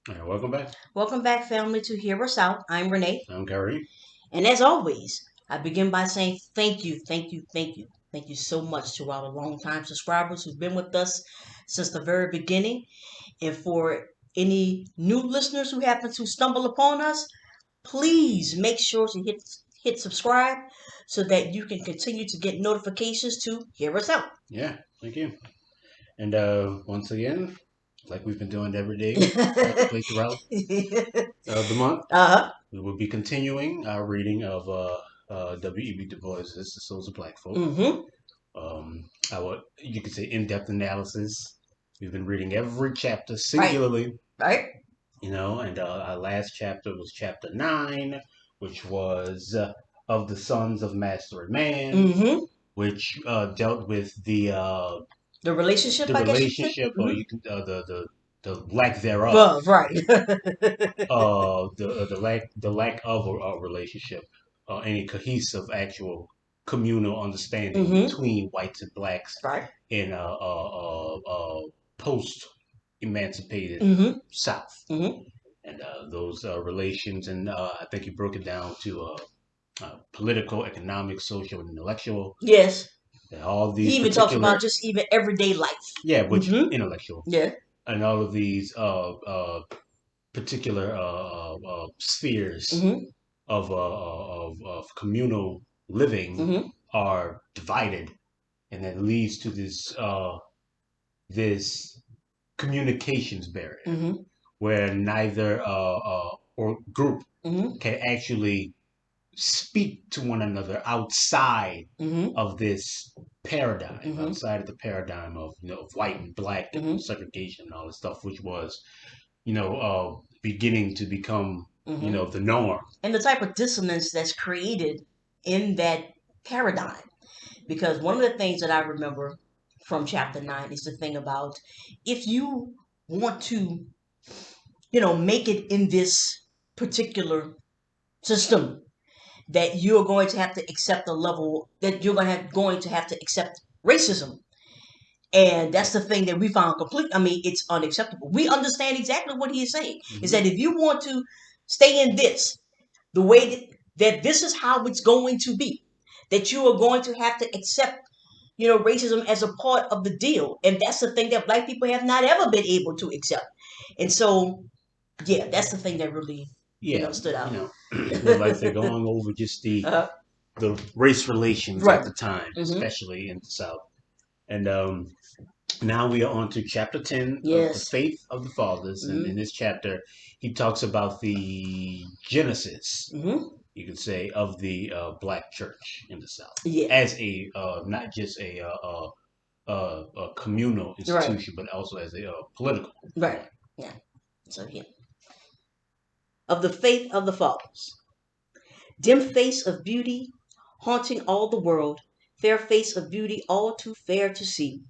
All right, welcome back. Welcome back, family, to Hear Us Out. I'm Renee. I'm Gary. And as always, I begin by saying thank you, thank you, thank you. Thank you so much to our longtime subscribers who've been with us since the very beginning. And for any new listeners who happen to stumble upon us, please make sure to hit subscribe so that you can continue to get notifications to hear us out. Yeah, thank you. And once again, like we've been doing every day, practically throughout the month, uh-huh. we will be continuing our reading of W.E.B. Du Bois' The Souls of Black Folk. Mm-hmm. Our, you could say, in-depth analysis. We've been reading every chapter Right. singularly, Right. and our last chapter was chapter 9, which was of the Sons of Master and Man, Mm-hmm. which dealt with The relationship, the I guess you could say. relationship, or Mm-hmm. you can the lack thereof, Well, right. the lack of a relationship, any cohesive actual communal understanding Mm-hmm. between whites and blacks Right. in post emancipated Mm-hmm. South, Mm-hmm. and those relations, and I think he broke it down to political, economic, social, and intellectual. Yes. And all He these even talks particular, about just even everyday life. yeah, which Mm-hmm. intellectual, Yeah. and all of these particular spheres Mm-hmm. of communal living Mm-hmm. are divided, and that leads to this communications barrier Mm-hmm. where neither or group Mm-hmm. can actually speak to one another outside Mm-hmm. of this paradigm, Mm-hmm. outside of the paradigm of of white and black and Mm-hmm. segregation and all this stuff, which was beginning to become Mm-hmm. the norm. And the type of dissonance that's created in that paradigm. Because one of the things that I remember from chapter 9 is the thing about if you want to, make it in this particular system, that you're going to have to accept the level that you're going to have to accept racism. And that's the thing that we found complete. I mean, it's unacceptable. We understand exactly what he is saying. Is Mm-hmm. that if you want to stay in this, the way that this is how it's going to be, that you are going to have to accept, racism as a part of the deal. And that's the thing that black people have not ever been able to accept. And so, yeah, that's the thing that really, Yeah, stood out. like they're going over just the uh, the race relations at right. the time, Mm-hmm. especially in the South. And now we are on to chapter 10 of the Yes. faith of the fathers. And in Mm-hmm. this chapter, he talks about the genesis, Mm-hmm. you could say, of the black church in the South Yeah. as a not just a communal Right. institution, but also as a political Right. one. Yeah. So, yeah. Of the faith of the fathers. Dim face of beauty, haunting all the world, fair face of beauty all too fair to see,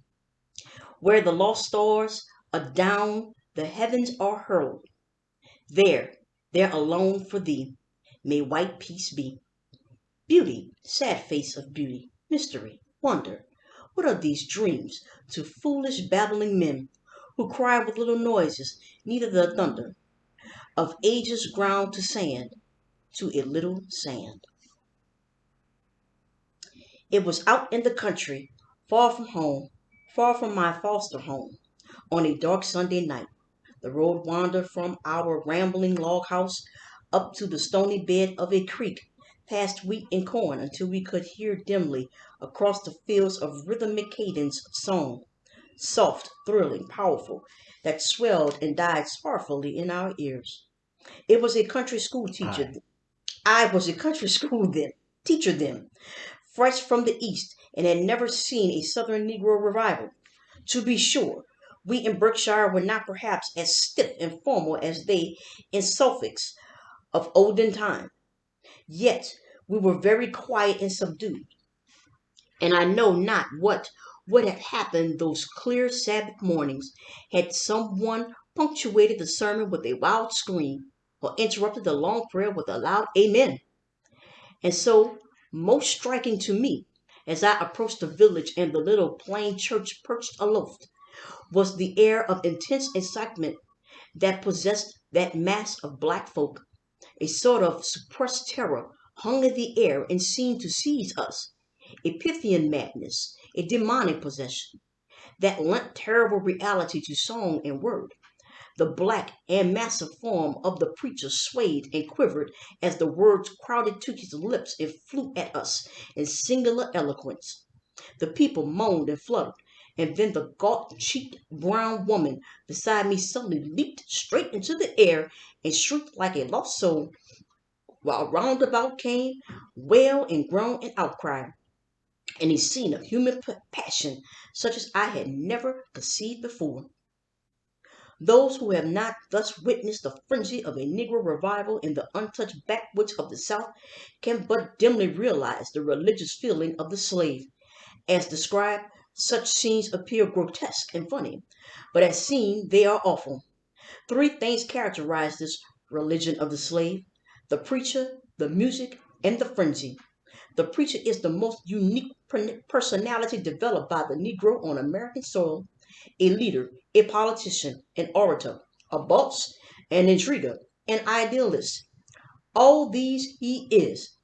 where the lost stars adown the heavens are hurled, there, there alone for thee, may white peace be. Beauty, sad face of beauty, mystery, wonder, what are these dreams to foolish babbling men, who cry with little noises, neither the thunder of ages ground to a little sand. It was out in the country, far from home, far from my foster home, on a dark Sunday night. The road wandered from our rambling log house up to the stony bed of a creek, past wheat and corn until we could hear dimly across the fields of rhythmic cadence song, soft, thrilling, powerful, that swelled and died sorrowfully in our ears. It was a country school teacher. Hi. I was a country school then, teacher then, fresh from the East, and had never seen a Southern Negro revival. To be sure, we in Berkshire were not perhaps as stiff and formal as they in Suffolk of olden time, yet we were very quiet and subdued, and I know not what would have happened those clear Sabbath mornings had someone punctuated the sermon with a wild scream or interrupted the long prayer with a loud amen. And so, most striking to me, as I approached the village and the little plain church perched aloft, was the air of intense excitement that possessed that mass of black folk. A sort of suppressed terror hung in the air and seemed to seize us. A Pythian madness, a demonic possession, that lent terrible reality to song and word. The black and massive form of the preacher swayed and quivered as the words crowded to his lips and flew at us in singular eloquence. The people moaned and fluttered, and then the gaunt cheeked brown woman beside me suddenly leaped straight into the air and shrieked like a lost soul, while round about came wail and groan and outcry, and a scene of human passion such as I had never conceived before. Those who have not thus witnessed the frenzy of a Negro revival in the untouched backwoods of the South can but dimly realize the religious feeling of the slave. As described, such scenes appear grotesque and funny, but as seen, they are awful. Three things characterize this religion of the slave: the preacher, the music, and the frenzy. The preacher is the most unique personality developed by the Negro on American soil: a leader, a politician, an orator, a boss, an intriguer, an idealist. All these he is,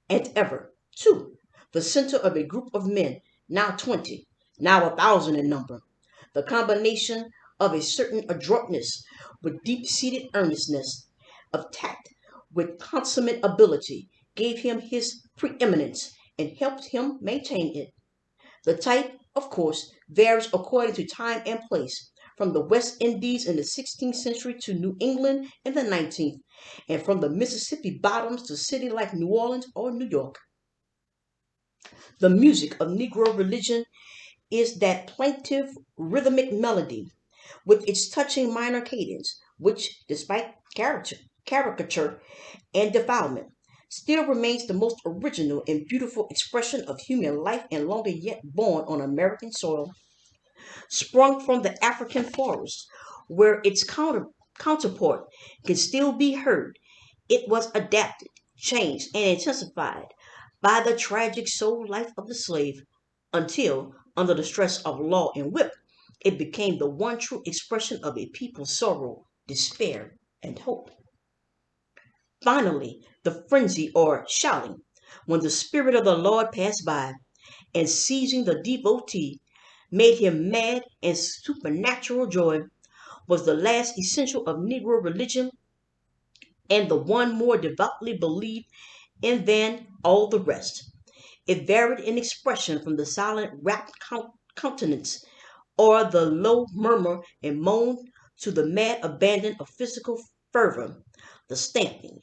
and ever, too, the center of a group of men, now 20, now 1,000 in number. The combination of a certain adroitness with deep seated earnestness, of tact with consummate ability, gave him his preeminence and helped him maintain it. The type, of course, varies according to time and place, from the West Indies in the 16th century to New England in the 19th, and from the Mississippi bottoms to cities like New Orleans or New York. The music of Negro religion is that plaintive rhythmic melody, with its touching minor cadence, which, despite caricature and defilement, still remains the most original and beautiful expression of human life and longer yet born on American soil. Sprung from the African forest, where its counterpart can still be heard, it was adapted, changed, and intensified by the tragic soul life of the slave, until, under the stress of law and whip, it became the one true expression of a people's sorrow, despair, and hope. Finally, the frenzy or shouting, when the Spirit of the Lord passed by, and seizing the devotee, made him mad and supernatural joy, was the last essential of Negro religion, and the one more devoutly believed in than all the rest. It varied in expression from the silent rapt countenance or the low murmur and moan to the mad abandon of physical fervor, the stamping,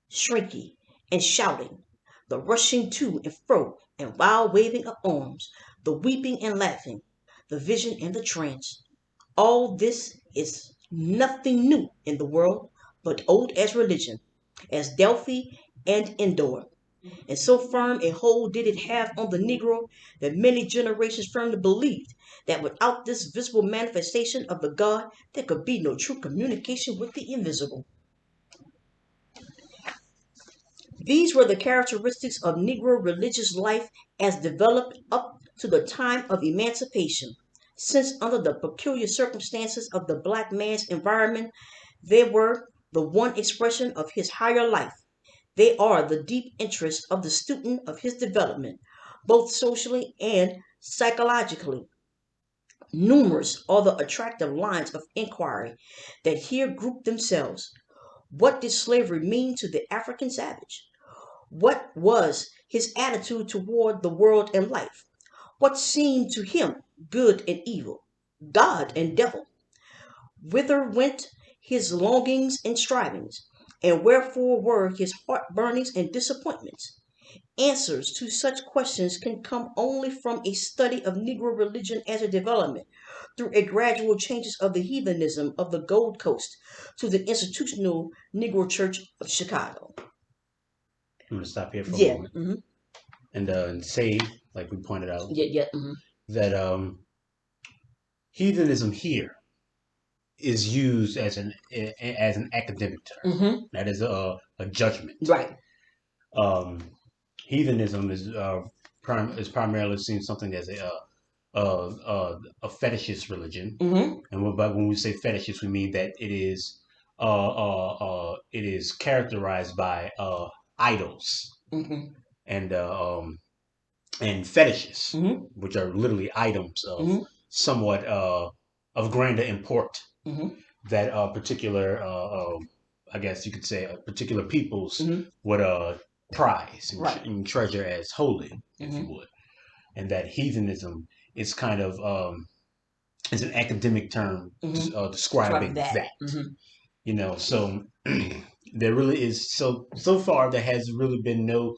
shrinking, and shouting, the rushing to and fro and wild waving of arms, the weeping and laughing, the vision and the trance. All this is nothing new in the world, but old as religion, as Delphi and Endor. And so firm a hold did it have on the Negro that many generations firmly believed that without this visible manifestation of the God, there could be no true communication with the invisible. These were the characteristics of Negro religious life as developed up to the time of emancipation, since under the peculiar circumstances of the black man's environment, they were the one expression of his higher life. They are the deep interest of the student of his development, both socially and psychologically. Numerous are the attractive lines of inquiry that here group themselves. What did slavery mean to the African savage? What was his attitude toward the world and life? What seemed to him good and evil, God and devil? Whither went his longings and strivings? And wherefore were his heart burnings and disappointments? Answers to such questions can come only from a study of Negro religion as a development, through a gradual changes of the heathenism of the Gold Coast to the institutional Negro Church of Chicago. I'm going to stop here for a Yeah. moment and say, like we pointed out, Yeah. that heathenism here is used as an academic term. That is a judgment. Right. Um, Heathenism is primarily seen something as a fetishist religion, Mm-hmm. and but when we say fetishist, we mean that it is characterized by idols Mm-hmm. and and fetishes, Mm-hmm. which are literally items of Mm-hmm. somewhat of grander import Mm-hmm. that particular, I guess you could say, particular peoples Mm-hmm. would prize Right. and treasure as holy, if you Mm-hmm. would, and that heathenism is kind of is an academic term Mm-hmm. Describe describing that. that. Mm-hmm. So there really is so far there has really been no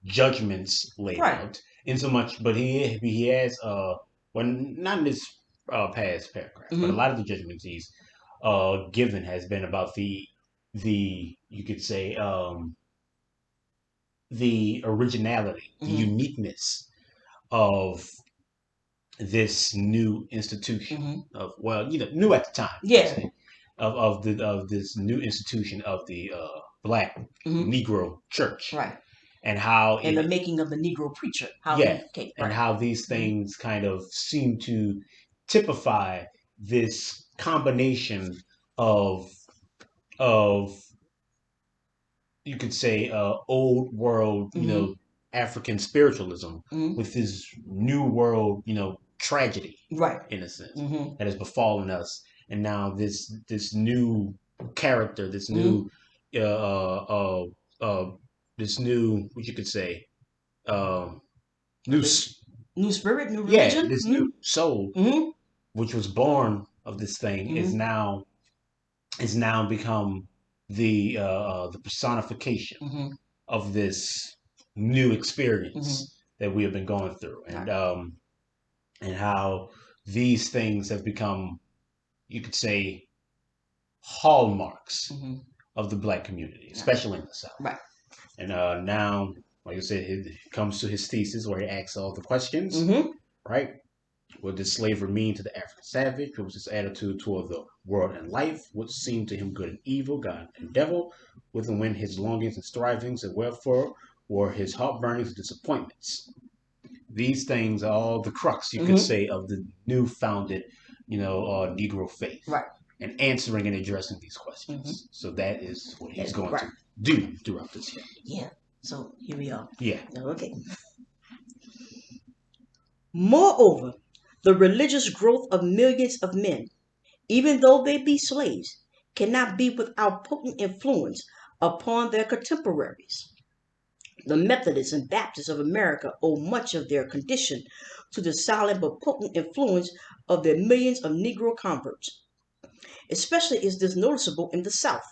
judgments laid Right. out in so much, but he has well, not in this past paragraph, but a Mm-hmm. lot of the judgments he's given has been about the you could say the originality, the Mm-hmm. uniqueness of this new institution Mm-hmm. of, well, new at the time, you could Yeah. say, of this new institution of the black Mm-hmm. Negro Church, Right. and how And the it, making of the Negro preacher, how yeah, he came. and Right. how these Mm-hmm. things kind of seem to typify this combination of of you could say old world, Mm-hmm. African spiritualism Mm-hmm. with this new world, tragedy Right. in a sense Mm-hmm. that has befallen us, and now this new character, this Mm-hmm. new uh uh uh this new, what you could say, um new The new spirit, new yeah, religion. this Mm-hmm. new soul Mm-hmm. which was born of this thing Mm-hmm. is now become the personification Mm-hmm. of this new Mm-hmm. experience that we have been going through, Right. and how these things have become, you could say, hallmarks Mm-hmm. of the black community, Right. especially in the South. Right. And now, like I said, it comes to his thesis where he asks all the questions, Mm-hmm. right? What did slavery mean to the African savage? What was his attitude toward the world and life? What seemed to him good and evil, God and devil? Within when his longings and strivings, and wherefore were his heartburnings and disappointments? These things are all the crux, you could Mm-hmm. say, of the new founded, Negro faith, Right. and answering and addressing these Mm-hmm. questions. So that is what That he's is going right. to do throughout this chapter. Yeah. So here we are. Yeah. Okay. Moreover, the religious growth of millions of men, even though they be slaves, cannot be without potent influence upon their contemporaries. The Methodists and Baptists of America owe much of their condition to the silent but potent influence of their millions of Negro converts. Especially is this noticeable in the South,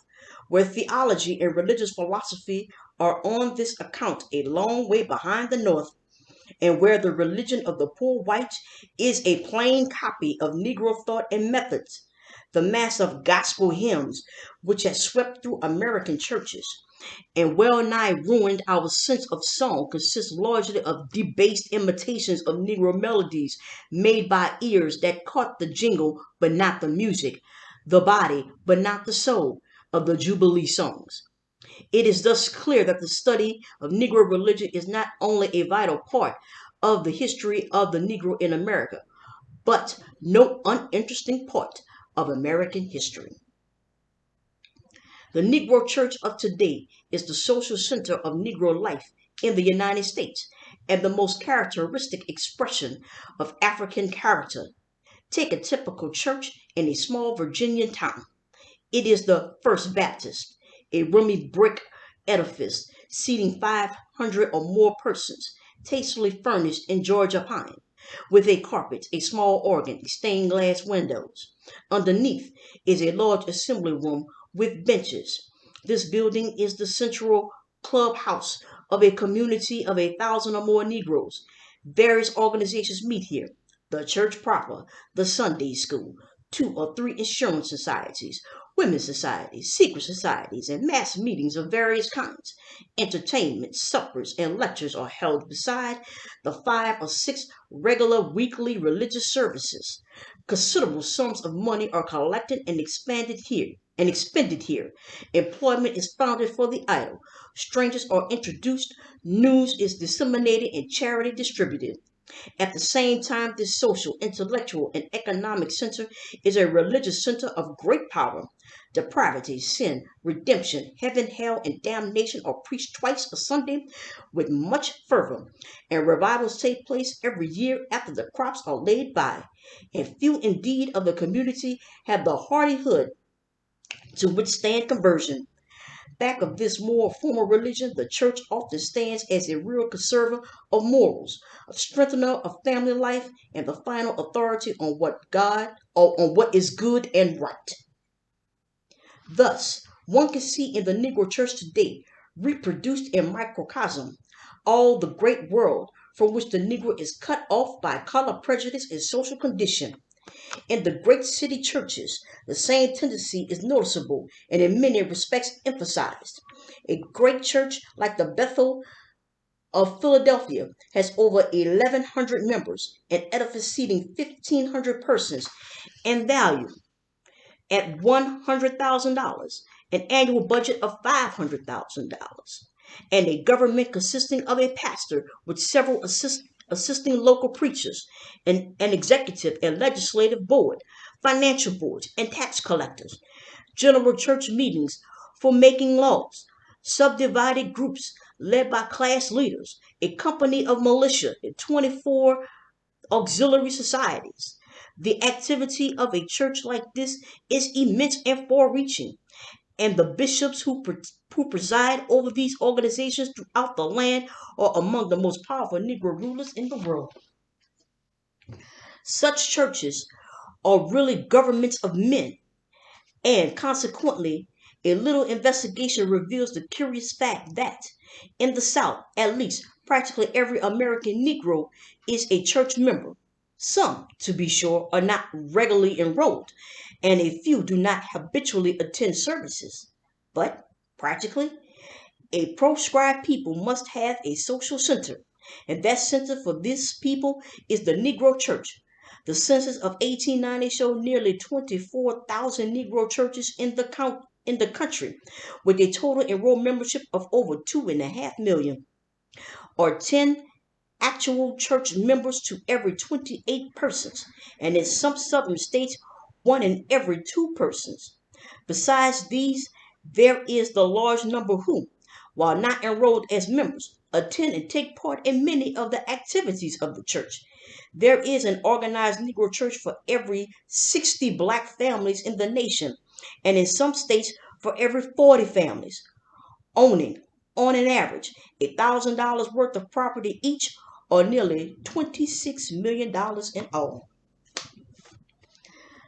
where theology and religious philosophy are on this account a long way behind the North, and where the religion of the poor whites is a plain copy of Negro thought and methods. The mass of gospel hymns which has swept through American churches and well nigh ruined our sense of song consists largely of debased imitations of Negro melodies made by ears that caught the jingle but not the music, the body but not the soul of the Jubilee songs. It is thus clear that the study of Negro religion is not only a vital part of the history of the Negro in America, but no uninteresting part of American history. The Negro Church of today is the social center of Negro life in the United States and the most characteristic expression of African character. Take a typical church in a small Virginian town. It is the First Baptist, a roomy brick edifice seating 500 or more persons, tastefully furnished in Georgia pine, with a carpet, a small organ, stained glass windows. Underneath is a large assembly room with benches. This building is the central clubhouse of a community of 1,000 or more Negroes. Various organizations meet here: the church proper, the Sunday school, 2 or 3 insurance societies, women's societies, secret societies, and mass meetings of various kinds. Entertainments, suppers, and lectures are held beside the 5 or 6 regular weekly religious services. Considerable sums of money are collected and expended here. Employment is founded for the idle. Strangers are introduced. News is disseminated and charity distributed. At the same time, this social, intellectual, and economic center is a religious center of great power. Depravity, sin, redemption, heaven, hell, and damnation are preached twice a Sunday with much fervor, and revivals take place every year after the crops are laid by. And few indeed of the community have the hardihood to withstand conversion. Back of this more formal religion, the church often stands as a real conserver of morals, a strengthener of family life, and the final authority on what is good and right. Thus, one can see in the Negro Church today, reproduced in microcosm, all the great world from which the Negro is cut off by color prejudice and social condition. In the great city churches, the same tendency is noticeable and in many respects emphasized. A great church like the Bethel of Philadelphia has over 1,100 members, an edifice seating 1,500 persons, and value at $100,000, an annual budget of $500,000, and a government consisting of a pastor with several assisting local preachers, an executive and legislative board, financial boards, and tax collectors, general church meetings for making laws, subdivided groups led by class leaders, a company of militia, and 24 auxiliary societies. The activity of a church like this is immense and far reaching, and the bishops who preside over these organizations throughout the land are among the most powerful Negro rulers in the world. Such churches are really governments of men, and consequently, a little investigation reveals the curious fact that, in the South, at least, practically every American Negro is a church member. Some, to be sure, are not regularly enrolled, and a few do not habitually attend services. But, practically, a proscribed people must have a social center, and that center for this people is the Negro Church. The census of 1890 showed nearly 24,000 Negro churches in the country, with a total enrolled membership of over 2.5 million, or 10 actual church members to every 28 persons, and in some southern states, one in every two persons. Besides these, there is the large number who, while not enrolled as members, attend and take part in many of the activities of the church. There is an organized Negro church for every 60 black families in the nation, and in some states for every 40 families, owning, on an average, $1,000 worth of property each, or nearly $26 million in all.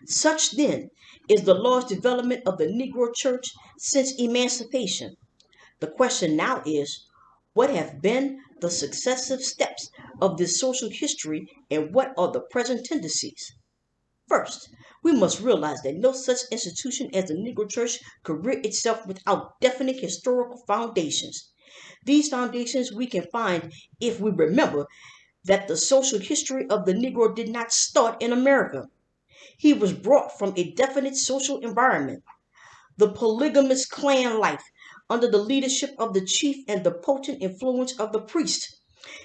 Such, then, is the large development of the Negro Church since emancipation. The question now is, what have been the successive steps of this social history and what are the present tendencies? First, we must realize that no such institution as the Negro Church could rear itself without definite historical foundations. These foundations we can find if we remember that the social history of the Negro did not start in America. He was brought from a definite social environment, the polygamous clan life under the leadership of the chief and the potent influence of the priest.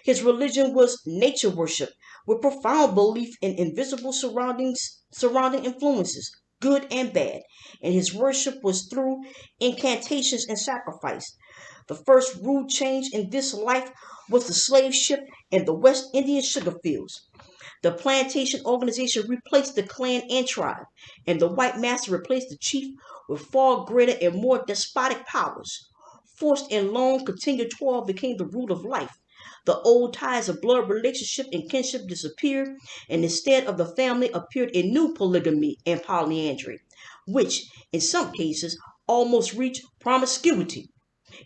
His religion was nature worship, with profound belief in invisible surrounding influences, good and bad, and his worship was through incantations and sacrifice. The first rude change in this life was the slave ship and the West Indian sugar fields. The plantation organization replaced the clan and tribe, and the white master replaced the chief with far greater and more despotic powers. Forced and long continued toil became the rule of life. The old ties of blood relationship and kinship disappeared, and instead of the family appeared a new polygamy and polyandry, which, in some cases, almost reached promiscuity.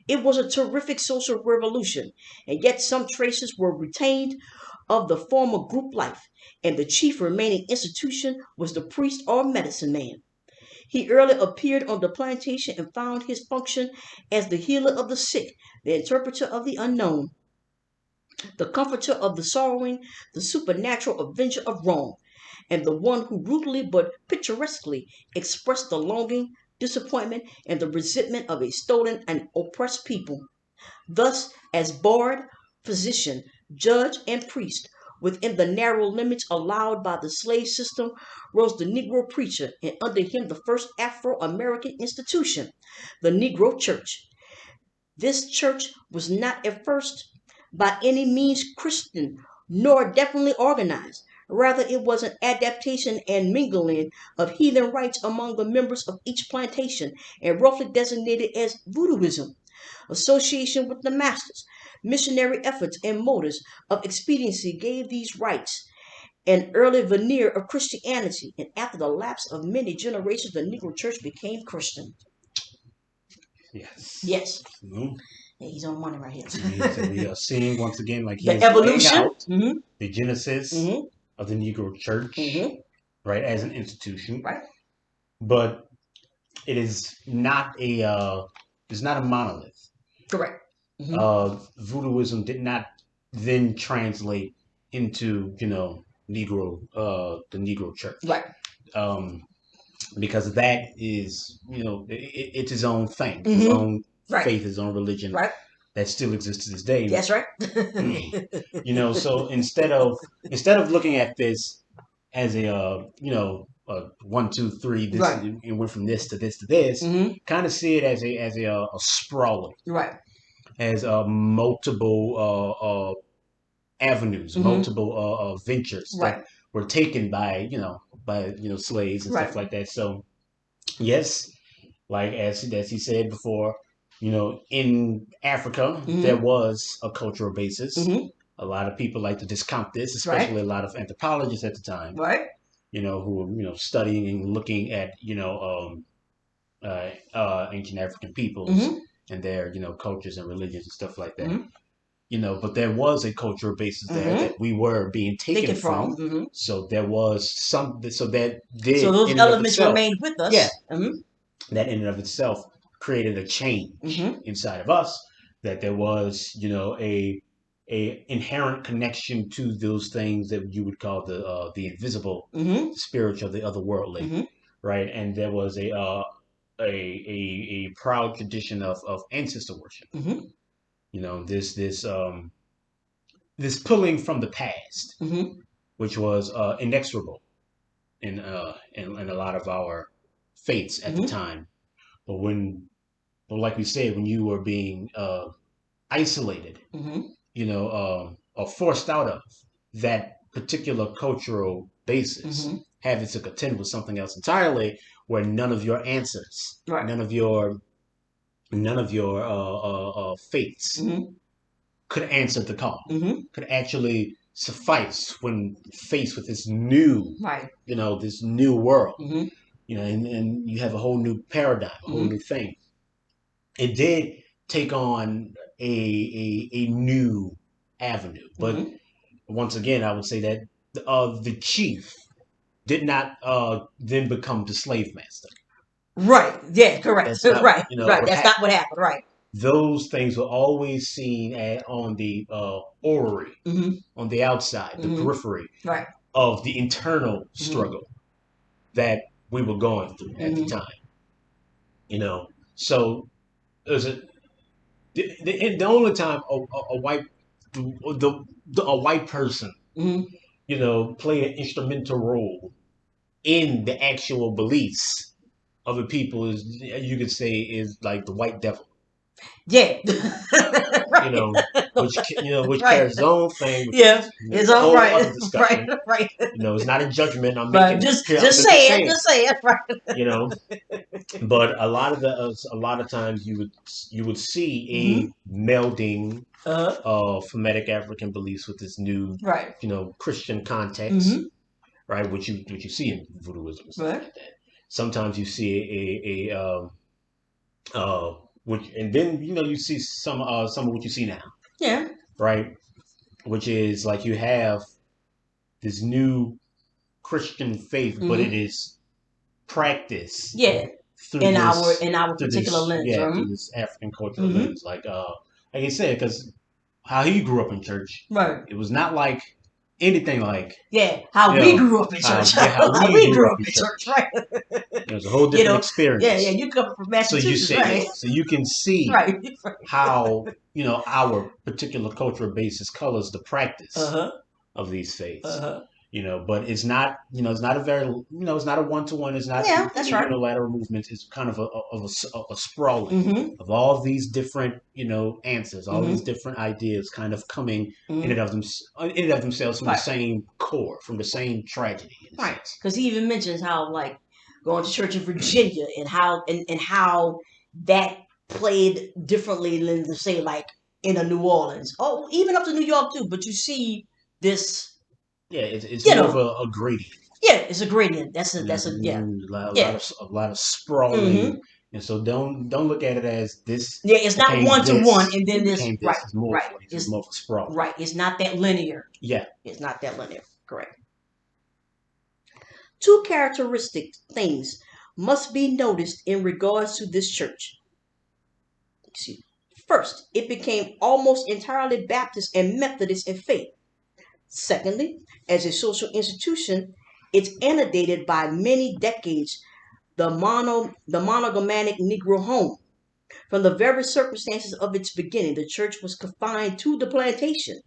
It was a terrific social revolution, and yet some traces were retained of the former group life, and the chief remaining institution was the priest or medicine man. He early appeared on the plantation and found his function as the healer of the sick, the interpreter of the unknown, the comforter of the sorrowing, the supernatural avenger of wrong, and the one who brutally but picturesquely expressed the longing, disappointment, and the resentment of a stolen and oppressed people. Thus, as bard, physician, judge, and priest, Within the narrow limits allowed by the slave system rose the Negro preacher, and under him the first Afro-American institution, the Negro Church. This church was not at first by any means Christian, nor definitely organized. Rather, it was an adaptation and mingling of heathen rites among the members of each plantation, and roughly designated as voodooism. Association with the masters, missionary efforts, and motives of expediency gave these rites an early veneer of Christianity, and after the lapse of many generations, the Negro Church became Christian. Yes. Yes. Mm-hmm. Yeah, he's on money right here. So we are seeing once again, like the he's evolution, laying out the genesis of the Negro Church, right, as an institution, right? But it is not it's not a monolith. Correct. Voodooism did not then translate into the Negro Church, right? Because that is it's his own thing, his own faith, his own religion, right? That still exists to this day. That's right. So instead of looking at this as a 1, 2, 3, this and went from this to this to this, kind of see it as a sprawling, right? As multiple avenues, multiple ventures that were taken by slaves and stuff like that. So yes, like as he said before, in Africa there was a cultural basis. A lot of people like to discount this, especially a lot of anthropologists at the time, who were studying and looking at ancient African peoples and their cultures and religions and stuff like that. But there was a cultural basis there that we were being taken from. So there was something. So that did. So those elements remained with us. Yeah. That in and of itself created a change inside of us. That there was, a inherent connection to those things that you would call the invisible, spiritual, the otherworldly, right? And there was a proud tradition of ancestor worship. This pulling from the past, which was inexorable in a lot of our faiths at the time. But like we said, when you were being isolated, or forced out of that particular cultural basis, having to contend with something else entirely, where none of your answers, none of your faiths could answer the call, could actually suffice when faced with this new, this new world, and you have a whole new paradigm, a whole new thing. It did take on a new avenue, but once again, I would say that the chief did not then become the slave master. Right. Yeah. Correct. That's not, right. Right. That's not what happened. Right. Those things were always seen on the orrery, on the outside, the periphery, of the internal struggle that we were going through at the time. So there's the only time a white person, played an instrumental role in the actual beliefs of the people is, you could say, is like the white devil. Yeah. Which carries its own thing. His own right. Right. It's not a judgment. I'm making just say it. Right. But a lot of times you would see a melding of Hermetic African beliefs with this new Christian context, right? Which you see in voodooism and stuff like that. Sometimes you see and then you see some of what you see now. Yeah. Right? Which is like you have this new Christian faith, but it is practiced. Yeah. In our particular lens. Yeah, through this African cultural lens. Like I said, because how he grew up in church. Right. It was not like anything like how we grew up in church. How we grew up in church, right? It was a whole different experience. Yeah, you come from Massachusetts, so you can see how our particular cultural basis colors the practice of these faiths. Uh-huh. But it's not, it's not a very, it's not a one-to-one. It's not Yeah, that's right. unilateral movements. It's kind of a sprawling Mm-hmm. of all these different, answers, all these Mm-hmm. different ideas kind of coming Mm-hmm. in and of themselves from the Right. same core, from the same tragedy, in a Right. sense. Because he even mentions how like going to church in Virginia and how that played differently than to say like in a New Orleans. Oh, even up to New York too. But you see this, Yeah, it's you more of know, a gradient. yeah, it's a gradient. Yeah. Yeah. A lot of sprawling, Mm-hmm. and so don't look at it as this Yeah, it's not became one to one this, and then it this became right, this. It's more right. of like it's more of a sprawl. Right. It's not that linear. Yeah, It's not that linear. Correct. Two characteristic things must be noticed in regards to this church. See, first, it became almost entirely Baptist and Methodist in faith. Secondly, as a social institution, it's antedated by many decades the monogamic Negro home. From the very circumstances of its beginning, the church was confined to the plantation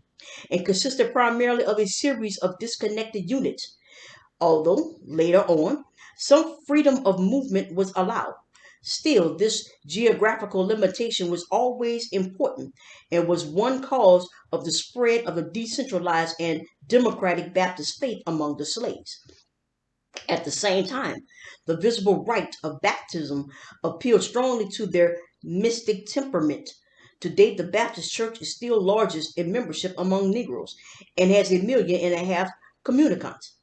and consisted primarily of a series of disconnected units, although later on some freedom of movement was allowed. Still, this geographical limitation was always important and was one cause of the spread of a decentralized and democratic Baptist faith among the slaves. At the same time, the visible rite of baptism appealed strongly to their mystic temperament. To date, the Baptist Church is still largest in membership among Negroes and has 1.5 million communicants.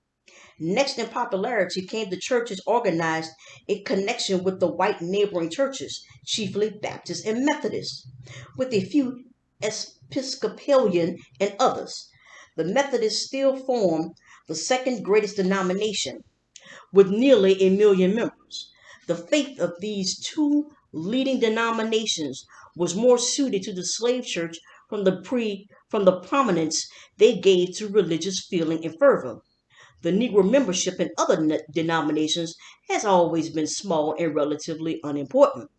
Next in popularity came the churches organized in connection with the white neighboring churches, chiefly Baptist and Methodist, with a few Episcopalian and others. The Methodists still form the second greatest denomination, with nearly 1 million members. The faith of these two leading denominations was more suited to the slave church from the prominence they gave to religious feeling and fervor. The Negro membership in other denominations has always been small and relatively unimportant,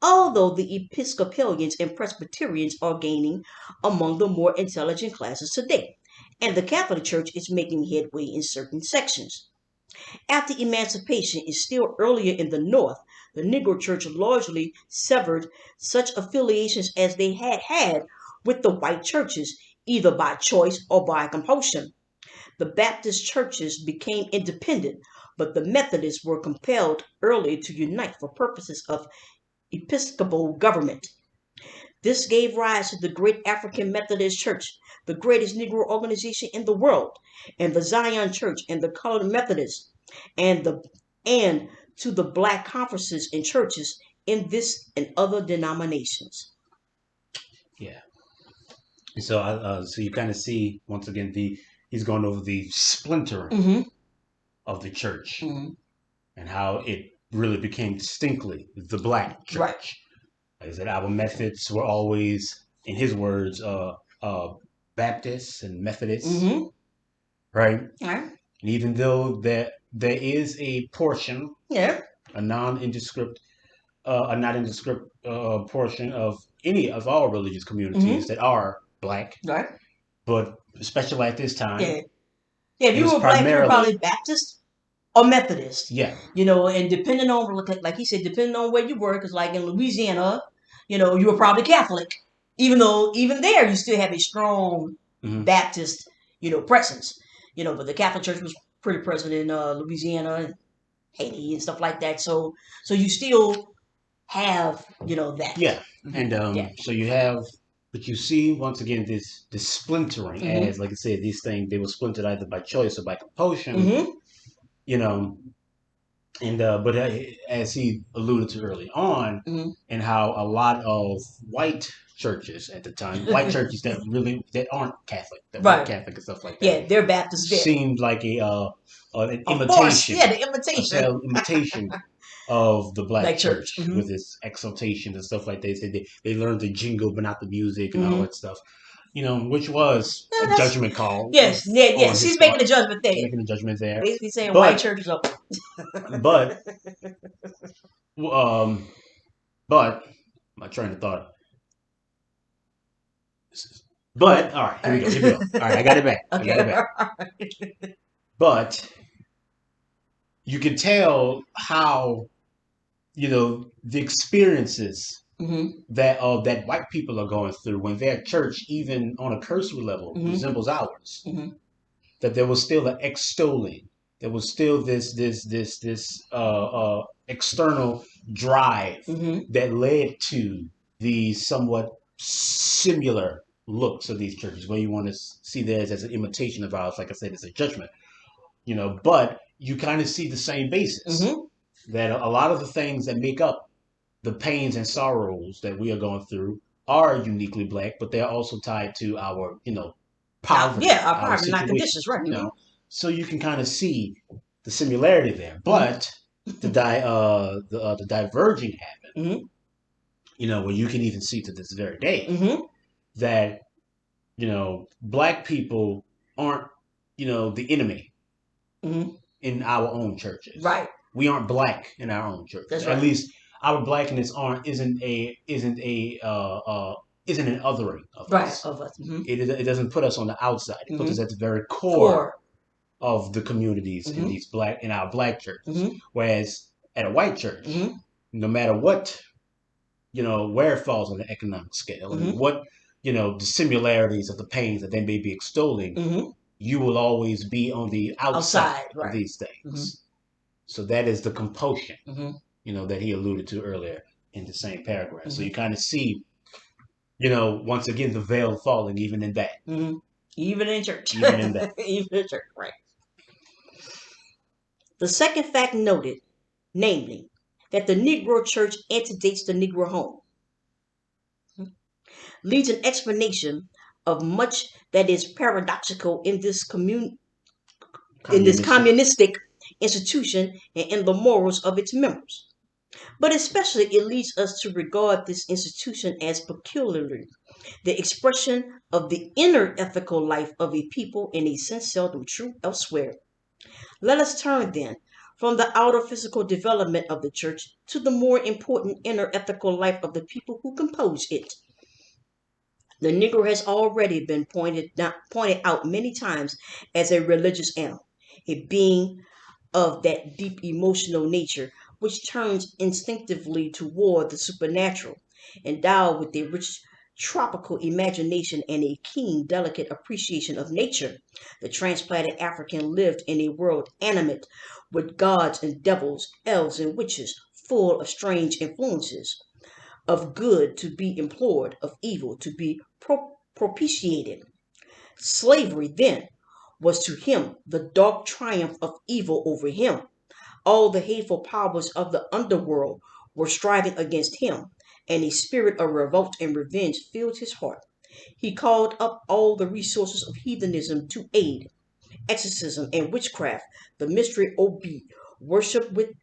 although the Episcopalians and Presbyterians are gaining among the more intelligent classes today, and the Catholic Church is making headway in certain sections. After emancipation is still earlier in the North, the Negro Church largely severed such affiliations as they had had with the white churches, either by choice or by compulsion. The Baptist churches became independent, but the Methodists were compelled early to unite for purposes of episcopal government. This gave rise to the great African Methodist Church, the greatest Negro organization in the world, and the Zion Church and the Colored Methodists, and the and to the black conferences and churches in this and other denominations. yeah. And so so you kind of see once again the he's going over the splintering Mm-hmm. of the church Mm-hmm. and how it really became distinctly the black Right. church. Like I said, our methods were always, in his words, Baptists and Methodists, Mm-hmm. right? All right. And even though there is a portion, Yeah. a non-indescript, a not indescript portion of any of all religious communities Mm-hmm. that are black, Right. but especially at this time, Yeah. Yeah. If it you was were black, you were primarily, probably Baptist or Methodist. yeah, And depending on, like he said, depending on where you were, because like in Louisiana, you were probably Catholic, even though even there you still have a strong hmm Baptist, presence. But the Catholic Church was pretty present in Louisiana and Haiti and stuff like that. So you still have, that. yeah, Hmm. and Yeah. so you have, but you see once again this splintering, Hmm. as like I said, these things they were splintered either by choice or by compulsion, Hmm. you know, and but as he alluded to early on, Hmm. and how a lot of white churches at the time, white churches that aren't Catholic, that weren't Right. Catholic and stuff like that, Yeah, they're Baptist there. seemed like an Of course. imitation, Yeah, the a imitation. failed imitation of the black Black church. church Hmm. with its exaltations and stuff like that. They said they learned the jingle but not the music and all Hmm. that stuff, which was Yeah, a that's judgment call yes, yeah, on yes. his He's making part, a judgment there. making a judgment there. Basically saying white But churches are. but but my train of thought But all right, here we go. Here we go. All right, I got it back. I got it back. But you can tell how the experiences that white people are going through when their church, even on a cursory level, resembles ours. That there was still an extolling. There was still this external drive that led to these somewhat similar looks of these churches, where you want to see theirs as an imitation of ours. Like I said, it's a judgment, but you kind of see the same basis that a lot of the things that make up the pains and sorrows that we are going through are uniquely black, but they're also tied to our, poverty, our our poverty, not situation, conditions, right? So you can kind of see the similarity there, but the diverging happened, where you can even see to this very day that black people aren't, the enemy in our own churches. Right. We aren't black in our own churches. That's right. At least our blackness isn't an othering of us. Of us. It doesn't put us on the outside. It puts us at the very core of the communities in our black churches. Whereas at a white church, no matter what, where it falls on the economic scale and what, the similarities of the pains that they may be extolling, you will always be on the outside of these things. So that is the compulsion, that he alluded to earlier in the same paragraph. So you kind of see, once again, the veil falling even in that. Even in church. Even in that. Even in church, right. The second fact noted, namely, that the Negro Church antedates the Negro home, leads an explanation of much that is paradoxical in this communistic institution and in the morals of its members. But especially it leads us to regard this institution as peculiarly the expression of the inner ethical life of a people in a sense seldom true elsewhere. Let us turn then from the outer physical development of the church to the more important inner ethical life of the people who compose it. The Negro has already been pointed out many times as a religious animal, a being of that deep emotional nature which turns instinctively toward the supernatural, endowed with a rich tropical imagination and a keen, delicate appreciation of nature. The transplanted African lived in a world animate with gods and devils, elves and witches, full of strange influences, of good to be implored, of evil to be propitiated. Slavery, then, was to him the dark triumph of evil over him. All the hateful powers of the underworld were striving against him, and a spirit of revolt and revenge filled his heart. He called up all the resources of heathenism to aid. Exorcism and witchcraft, the mystery Obi, worship with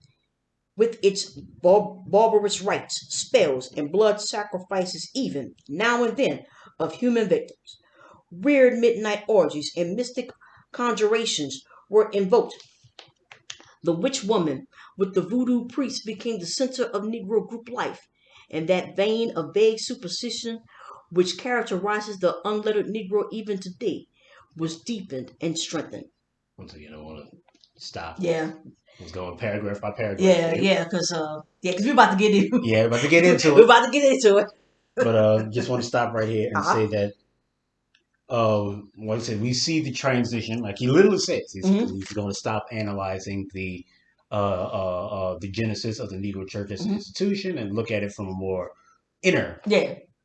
its barbarous rites, spells, and blood sacrifices, even now and then of human victims. Weird midnight orgies and mystic conjurations were invoked. The witch woman with the voodoo priest became the center of Negro group life, and that vein of vague superstition which characterizes the unlettered Negro even today was deepened and strengthened. Once again, I want to stop. Yeah. Let's go paragraph by paragraph. Yeah, because we're about to get into it. Yeah, about to get into it. We're about to get into it. But just want to stop right here and say that like I said, we see the transition, like he literally says, he's going to stop analyzing the genesis of the Negro Church as an institution and look at it from a more inner,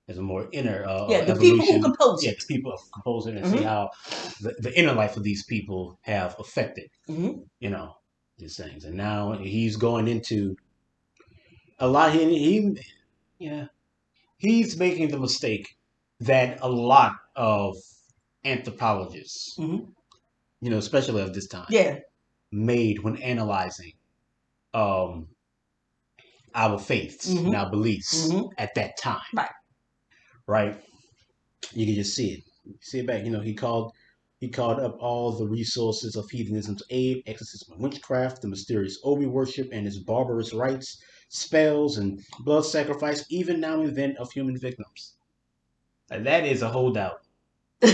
as a more inner the evolution. People who compose it. The people who compose it, and see how the inner life of these people have affected, these things. And now he's going into a lot. He's making the mistake that a lot of anthropologists, especially of this time, made when analyzing our faiths and our beliefs at that time. Right? You can just see it. See it back. He called up all the resources of heathenism to aid, exorcism and witchcraft, the mysterious Obi worship and its barbarous rites, spells and blood sacrifice, even now and then of human victims. And that is a holdout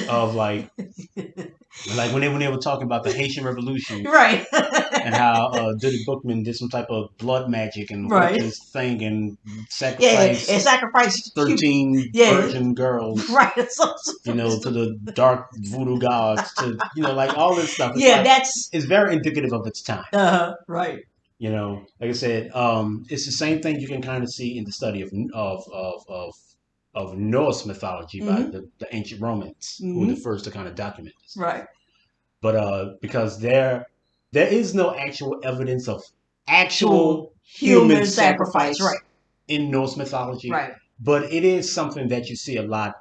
of like when they were talking about the Haitian Revolution Right. and how Diddy Bookman did some type of blood magic and went Right. this thing and Yeah, sacrificed and sacrifice. 13 Yeah. virgin girls, Right. to the dark voodoo gods, to like all this stuff. It's Yeah, like that's it's very indicative of its time. right. Like I said, it's the same thing you can kind of see in the study of Norse mythology by Mm-hmm. the ancient Romans, who were the Mm-hmm. first to kind of document this. Right. But because there is no actual evidence of Actual actual human human sacrifice. sacrifice Right. in Norse mythology, Right. but it is something that you see a lot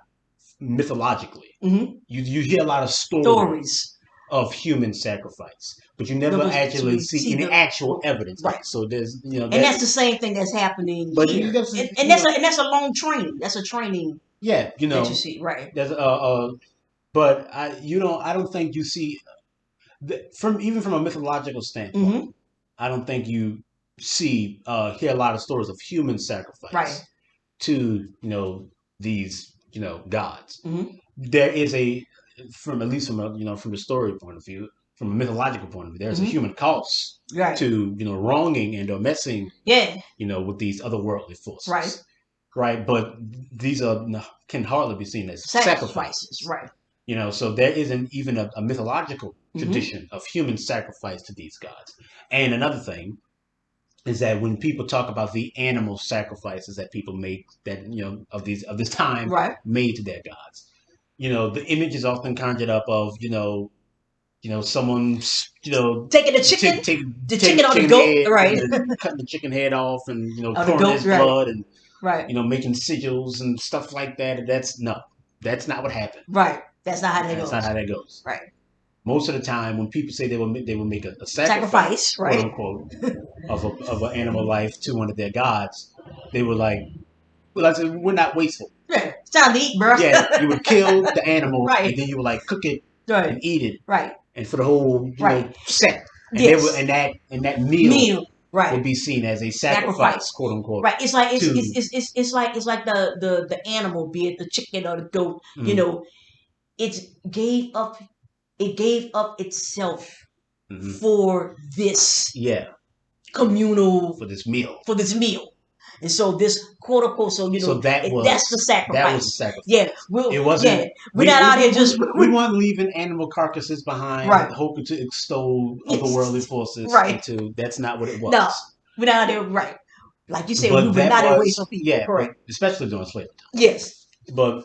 mythologically. Mm-hmm. You hear a lot of stories Stories. of human sacrifice, but you never actually see any the actual evidence of right. it. So there's And that, that's the same thing that's happening but here. And that's a long training. That's a training yeah, that you see. Right. there's but I don't think you see from a mythological standpoint. Mm-hmm. I don't think you hear a lot of stories of human Right. sacrifice to these gods. Mm-hmm. There is a from at least from a from the story point of view, from a mythological point of view, there's a Mm-hmm. human cost Right. to wronging and or messing Yeah. with these otherworldly Right. forces, right? But these can hardly be seen as Sacrifices. sacrifices. Right. So there isn't even a mythological Mm-hmm. tradition of human sacrifice to these gods. And another thing is that when people talk about the animal sacrifices that people make, that of this time Right. made to their gods, the image is often conjured up of someone Taking the chicken, the taking chicken the or the chicken goat. head Right. and cutting the chicken head off and Or the pouring goat. his Right. blood and Right. making sigils and stuff like that. That's not what happened. Right. That's not how that That's goes. not how that goes. Right. Most of the time, when people say they will make a sacrifice, quote right? unquote, of an animal life to one of their gods, they were like, well, I said, we're not wasteful. Yeah. It's time to eat, bro. Yeah, you would kill the animal Right. and then you would like cook it Right. and eat it, Right. and for the whole Right. set, and Yes. that meal Right. would be seen as a sacrifice, quote unquote. Right. It's like it's like the animal, be it the chicken or the goat. Mm. It gave up itself Mm-hmm. for this Yeah, communal for this meal. And so this quote unquote, so that's the sacrifice. That was the sacrifice. Yeah, it wasn't. Yeah, we're not out here just. We weren't leaving animal carcasses behind, right, hoping to extol otherworldly forces. Right. That's not what it was. No, we're not out there. Right, like you said, but we were not a race of people. Yeah, correct. Especially during slavery. Yes. But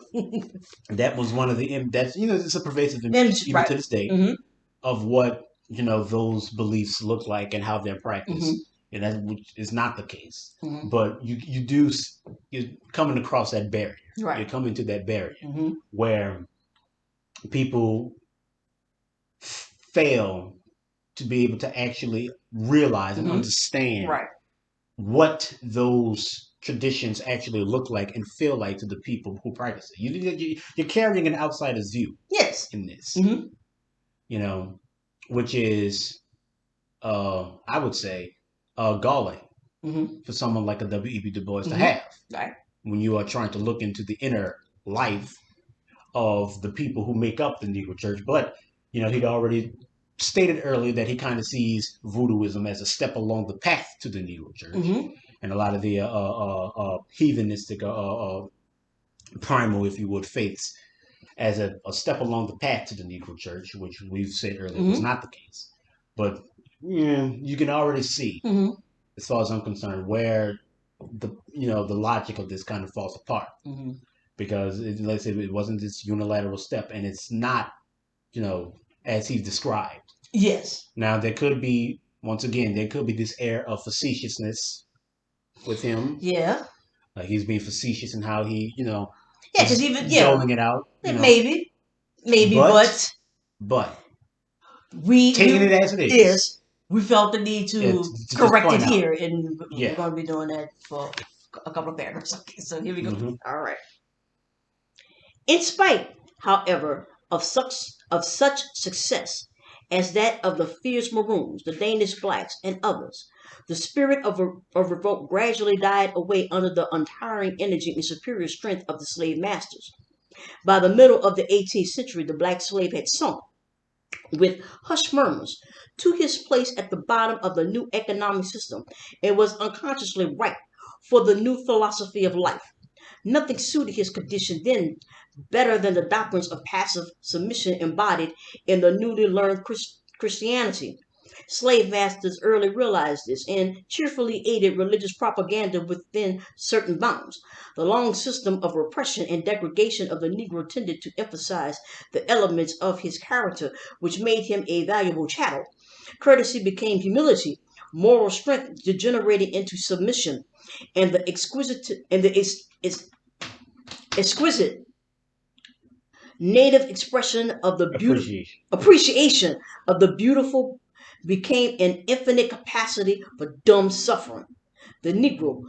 that was one of the that's it's a pervasive image even to this day of what those beliefs look like and how they're practiced. And that which is not the case. But you're coming across that barrier. Right. You're coming to that barrier where people fail to be able to actually realize and understand what those traditions actually look like and feel like to the people who practice it. You're carrying an outsider's view. Yes. In this, which is, I would say, galling for someone like a W.E.B. Du Bois to have. Right. When you are trying to look into the inner life of the people who make up the Negro Church. But, he'd already stated earlier that he kind of sees voodooism as a step along the path to the Negro Church. And a lot of the heathenistic, primal, if you would, faiths as a step along the path to the Negro Church, which we've said earlier was not the case. But you can already see, as far as I'm concerned, where the logic of this kind of falls apart. Because let's say it wasn't this unilateral step, and it's not, as he's described. Yes. Now there could be this air of facetiousness with him. Yeah. Like he's being facetious in how he, yeah, because even doling it out. Maybe, but we taking it as it is. Yes, we felt the need to correct it here, and we're going to be doing that for a couple of paragraphs. Okay, so here we go. All right. In spite, however, of such success as that of the fierce Maroons, the Danish blacks, and others, the spirit of revolt gradually died away under the untiring energy and superior strength of the slave masters. By the middle of the 18th century, the black slave had sunk with hushed murmurs to his place at the bottom of the new economic system and was unconsciously ripe for the new philosophy of life. Nothing suited his condition then better than the doctrines of passive submission embodied in the newly learned Christianity. Slave masters early realized this and cheerfully aided religious propaganda within certain bounds. The long system of repression and degradation of the Negro tended to emphasize the elements of his character which made him a valuable chattel. Courtesy became humility, moral strength degenerated into submission, and the exquisite native expression of the beautiful appreciation of the beautiful became an infinite capacity for dumb suffering. The Negro,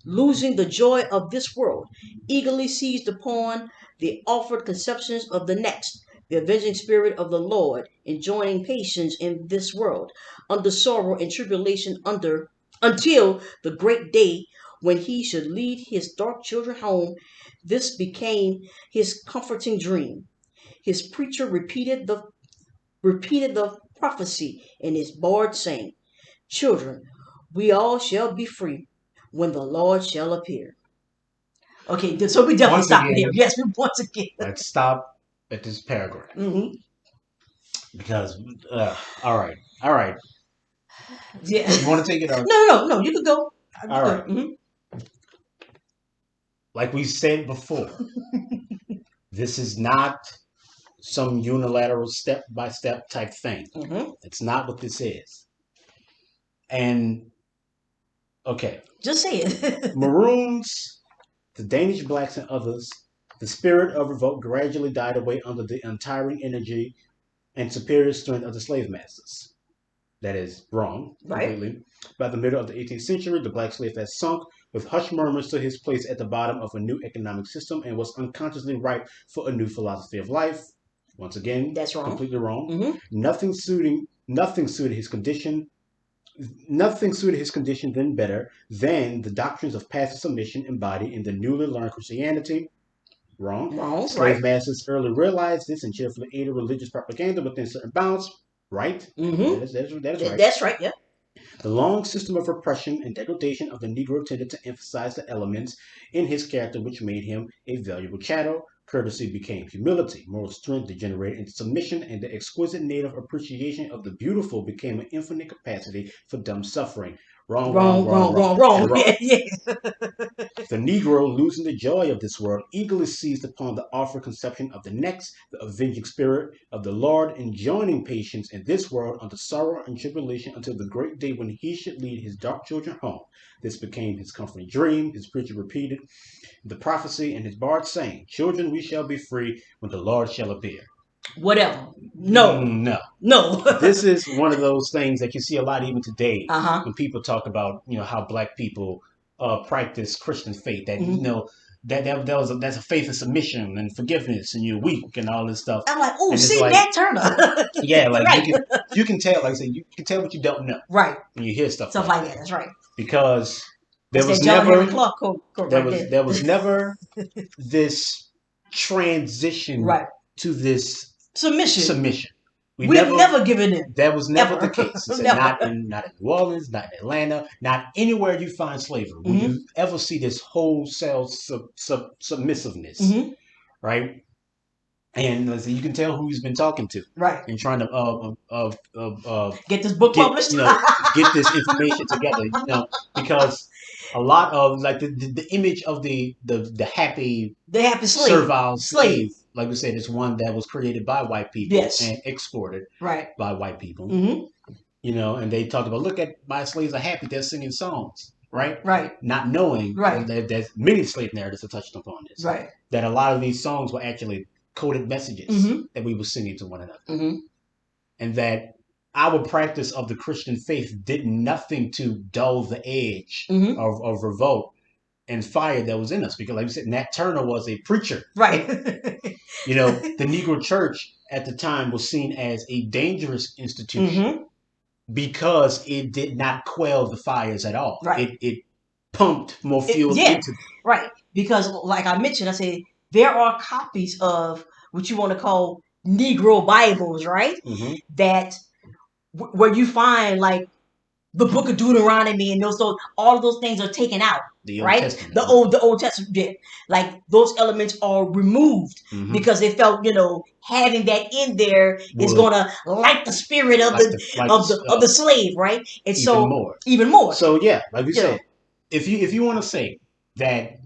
losing the joy of this world, eagerly seized upon the offered conceptions of the next, the avenging spirit of the Lord, enjoying patience in this world, under sorrow and tribulation until the great day when he should lead his dark children home. This became his comforting dream. His preacher repeated the prophecy in his bard saying, "Children, we all shall be free when the Lord shall appear." Okay, so we definitely stop there. Yes, we once again. Let's stop at this paragraph. Mm-hmm. Because, all right. Yeah. You want to take it out? No. You can go. All right. Mm-hmm. Like we said before, this is not some unilateral step-by-step type thing. Mm-hmm. It's not what this is. And, okay. Just say it. Maroons, the Danish blacks, and others, the spirit of revolt gradually died away under the untiring energy and superior strength of the slave masters. That is wrong, completely. Right. By the middle of the 18th century, the black slave had sunk with hushed murmurs to his place at the bottom of a new economic system and was unconsciously ripe for a new philosophy of life. Once again, that's wrong. Completely wrong. Mm-hmm. Nothing suited his condition. Nothing suited his condition then better than the doctrines of passive submission embodied in the newly learned Christianity. Wrong. Slave masters early realized this and cheerfully aided religious propaganda within certain bounds. Right? Mm-hmm. That is right. That's right, yeah. The long system of repression and degradation of the Negro tended to emphasize the elements in his character which made him a valuable chattel. Courtesy became humility, moral strength degenerated into submission, and the exquisite native appreciation of the beautiful became an infinite capacity for dumb suffering. Wrong. Yeah. The Negro, losing the joy of this world, eagerly seized upon the offered conception of the next, the avenging spirit of the Lord, enjoining patience in this world under sorrow and tribulation until the great day when he should lead his dark children home. This became his comforting dream. His preacher repeated the prophecy in his bard saying, "Children, we shall be free when the Lord shall appear." Whatever. No. This is one of those things that you see a lot even today when people talk about, how black people practice Christian faith. That that's a faith of submission and forgiveness, and you're weak and all this stuff. I'm like, oh, see that Turner. Yeah, like right. you can tell, like I said, you can tell what you don't know. Right. When you hear stuff like that. That's right. Because there was never this transition to this submission. We've never given in. That was never the case. Not in New Orleans, not in Atlanta, not anywhere you find slavery. Will you ever see this wholesale submissiveness, right? And you can tell who he's been talking to, right? And trying to get this book published, get this information together, because a lot of like the image of the happy servile slave. Like we said, it's one that was created by white people and exported by white people. And they talked about, look at my slaves are happy, they're singing songs, right? Not knowing that there's many slave narratives that touched upon this. That a lot of these songs were actually coded messages that we were singing to one another. And that our practice of the Christian faith did nothing to dull the edge of revolt and fire that was in us, because like you said, Nat Turner was a preacher. The Negro Church at the time was seen as a dangerous institution because it did not quell the fires at all. It pumped more fuel into them. Because like I mentioned, I say there are copies of what you want to call Negro Bibles, right? Mm-hmm. That where you find like the Book of Deuteronomy and those all of those things are taken out, The Old right? Testament. The Old Testament, yeah. Like those elements are removed Mm-hmm. because they felt having that in there is gonna light the spirit of the slave, right? And even more. So yeah, like we said, if you want to say that,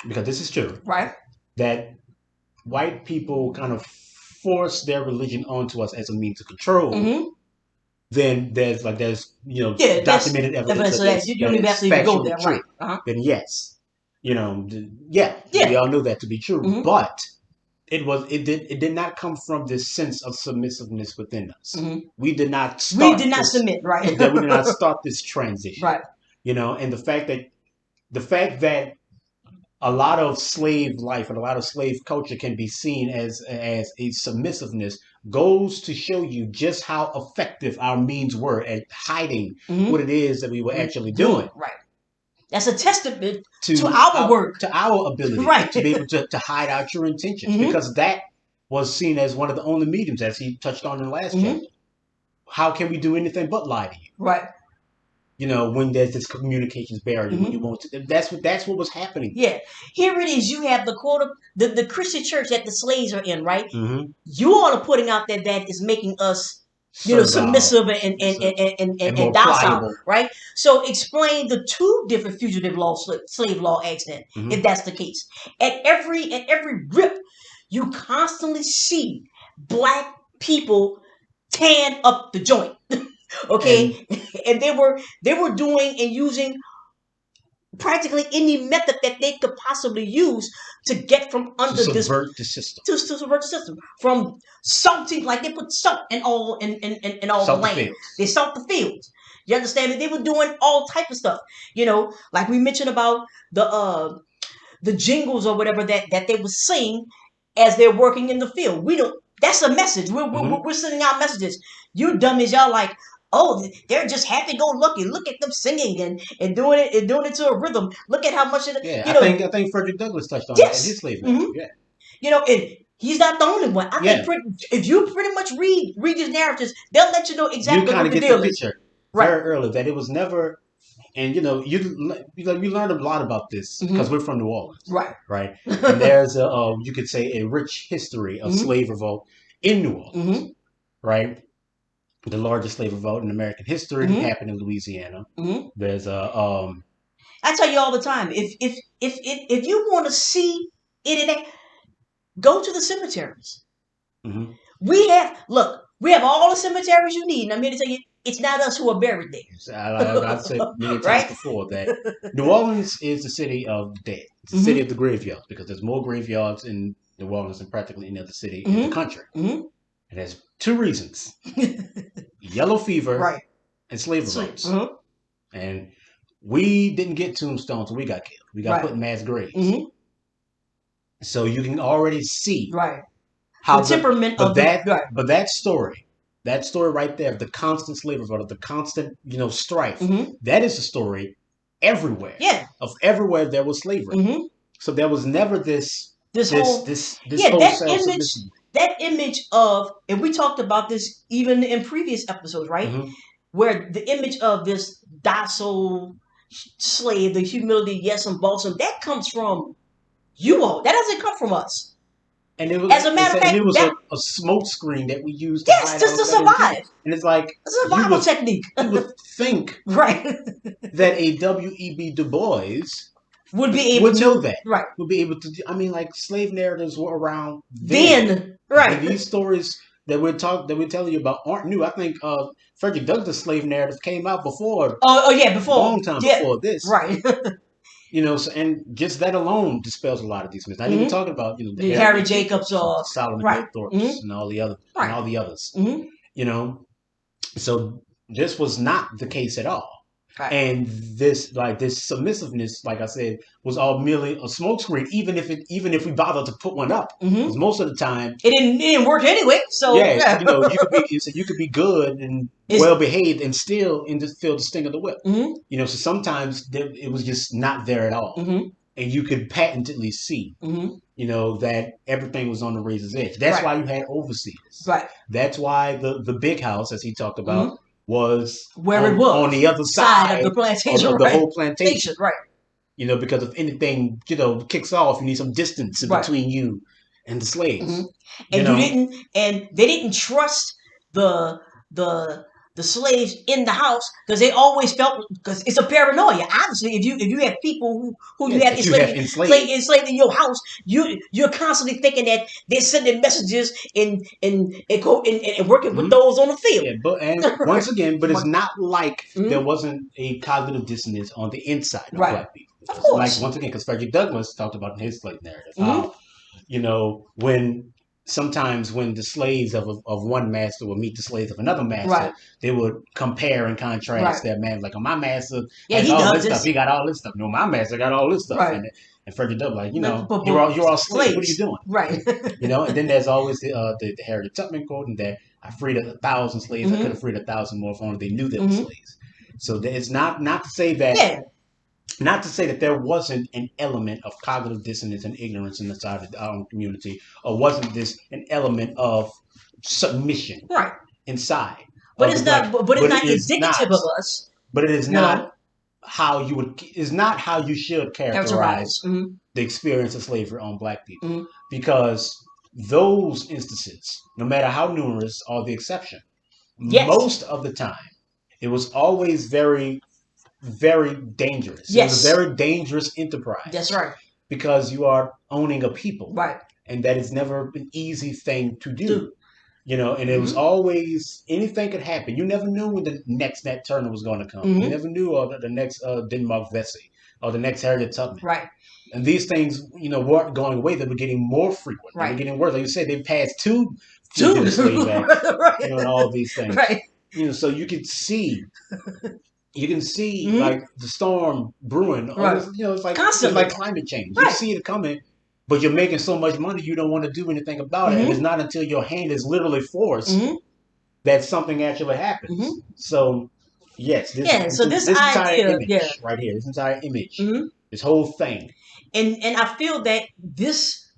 because this is true, right? That white people kind of force their religion onto us as a means of control. Mm-hmm. Then there's documented evidence of that you don't even have to even go there, true. Right? Uh-huh. Then yes, we all know that to be true. Mm-hmm. But it did not come from this sense of submissiveness within us. Mm-hmm. We did not submit, right? That we did not start this transition, right? And the fact that a lot of slave life and a lot of slave culture can be seen as a submissiveness goes to show you just how effective our means were at hiding what it is that we were actually doing. Right. That's a testament to our work, to our ability, right? To be able to hide our true intentions, because that was seen as one of the only mediums, as he touched on in the last chapter. How can we do anything but lie to you? Right. When there's this communications barrier, when you want to, that's what was happening. Yeah, here it is. You have the quote of the Christian church that the slaves are in, right? Mm-hmm. You all are putting out that is making us, submissive and docile, pliable. Right? So explain the two different fugitive law, slave law acts then, if that's the case. At every rip, you constantly see black people tan up the joint. Okay, and they were doing and using practically any method that they could possibly use to get from under to subvert the system. To subvert the system. From salting, like they put salt in all the land. They salt the fields. You understand me? They were doing all type of stuff. Like we mentioned about the jingles or whatever that they would sing as they're working in the field. We don't. That's a message. We're sending out messages. You dummies, y'all like, oh, they're just happy-go-lucky. Look at them singing and doing it to a rhythm. Look at how much it. Yeah, I think Frederick Douglass touched on that in his slave narrative. Yeah. And he's not the only one. I think if you pretty much read these narratives, they'll let you know exactly what the deal is. You kind of get the picture very early that it was never. And you learned a lot about this because we're from New Orleans, right? And there's you could say a rich history of slave revolt in New Orleans, right? The largest slave revolt in American history happened in Louisiana. There's a I tell you all the time, if you want to see it, go to the cemeteries. We have all the cemeteries you need, and I'm here to tell you, it's not us who are buried there. I've said many times before that New Orleans is the city of the dead. It's the city of the graveyards, because there's more graveyards in New Orleans than practically any other city in the country. And there's two reasons: yellow fever, and slave revolts. And we didn't get tombstones when we got killed. We got put in mass graves. So you can already see how the temperament of that. But that story right there, the constant slave revolt, of the constant strife, that is the story everywhere. Yeah, of everywhere there was slavery. So there was never this whole image. That image of, and we talked about this even in previous episodes, right? Where the image of this docile slave, the humility, yes, and balsam, that comes from you all. That doesn't come from us. And it was, as a matter of fact, it was a smoke screen that we used to hide just to survive. And it's like a survival technique. You would think that a W.E.B. Du Bois would be able to know that. Right. Would be able to. Like slave narratives were around then. Right. And these stories that we're telling you about aren't new. I think Frederick Douglass' slave narrative came out before. Before. A long time before this. Right. And just that alone dispels a lot of these myths. Not even talking about the Harry Jacobs or Solomon Thorpes and all the others. So this was not the case at all. And this submissiveness, like I said, was all merely a smokescreen. Even if we bothered to put one up, because most of the time it didn't work anyway. So you could be good and well behaved and still just feel the sting of the whip. So sometimes it was just not there at all. and you could patently see, that everything was on the razor's edge. That's why you had overseers. Right. That's why the big house, as he talked about, was where it was on the other side of the plantation, of the whole plantation. Right. Because if anything, kicks off, you need some distance between you and the slaves. And they didn't trust the slaves in the house because they always felt, because it's a paranoia. Obviously, if you have people who you have enslaved in your house, you're constantly thinking that they're sending messages and working with those on the field. Yeah, once again, it's not like there wasn't a cognitive dissonance on the inside of black people. Of course. Like, once again, because Frederick Douglass talked about in his slave narrative how, when the slaves of one master would meet the slaves of another master, they would compare and contrast their man. Like, my master has all this stuff. He got all this stuff. No, my master got all this stuff. And Frederick Douglass, you're all slaves. What are you doing? Right. And then there's always the Harriet Tubman quote, and that I freed 1,000 slaves. I could have freed 1,000 more if only they knew they were slaves. So it's not to say that. Yeah. Not to say that there wasn't an element of cognitive dissonance and ignorance inside of our own community, or wasn't this an element of submission inside. But it's not. But it's not indicative of us. But it is not how you would. Is not how you should characterize the experience of slavery on black people, because those instances, no matter how numerous, are the exception. Yes. Most of the time, it was always very, very dangerous. Yes. It was a very dangerous enterprise. That's right. Because you are owning a people. Right. And that is never an easy thing to do. And it was always, anything could happen. You never knew when the next Nat Turner was going to come. You never knew the next Denmark Vesey or the next Harriet Tubman. Right. And these things, weren't going away. They were getting more frequent. Right. They were getting worse. Like you said, they passed two slave acts, and all these things. Right. So you can see. You can see like the storm brewing. It's like constantly. It's like climate change. You see it coming, but you're making so much money you don't want to do anything about it. And it's not until your hand is literally forced that something actually happens. So yes, this entire image right here, this entire image, this whole thing, and I feel that this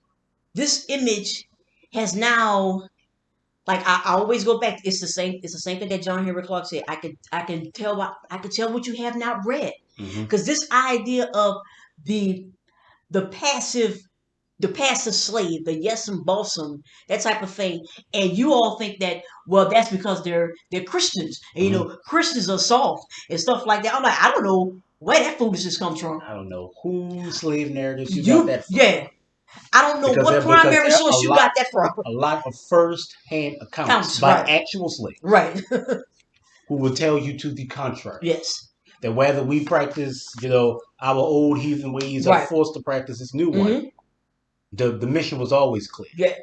image has now. Like I always go back. It's the same thing that John Henry Clark said. I can tell what you have not read, because this idea of the passive slave, the yes and bosom, that type of thing, and you all think that, well, that's because they're Christians, and Christians are soft and stuff like that. I'm like, I don't know where that foolishness comes from. I don't know whose slave narratives you got that from. Yeah. I don't know what primary source you got that from. A lot of first-hand accounts by actual slaves. Right. Who will tell you to the contrary. Yes. That whether we practice, our old heathen ways or forced to practice this new one, the mission was always clear. Yeah.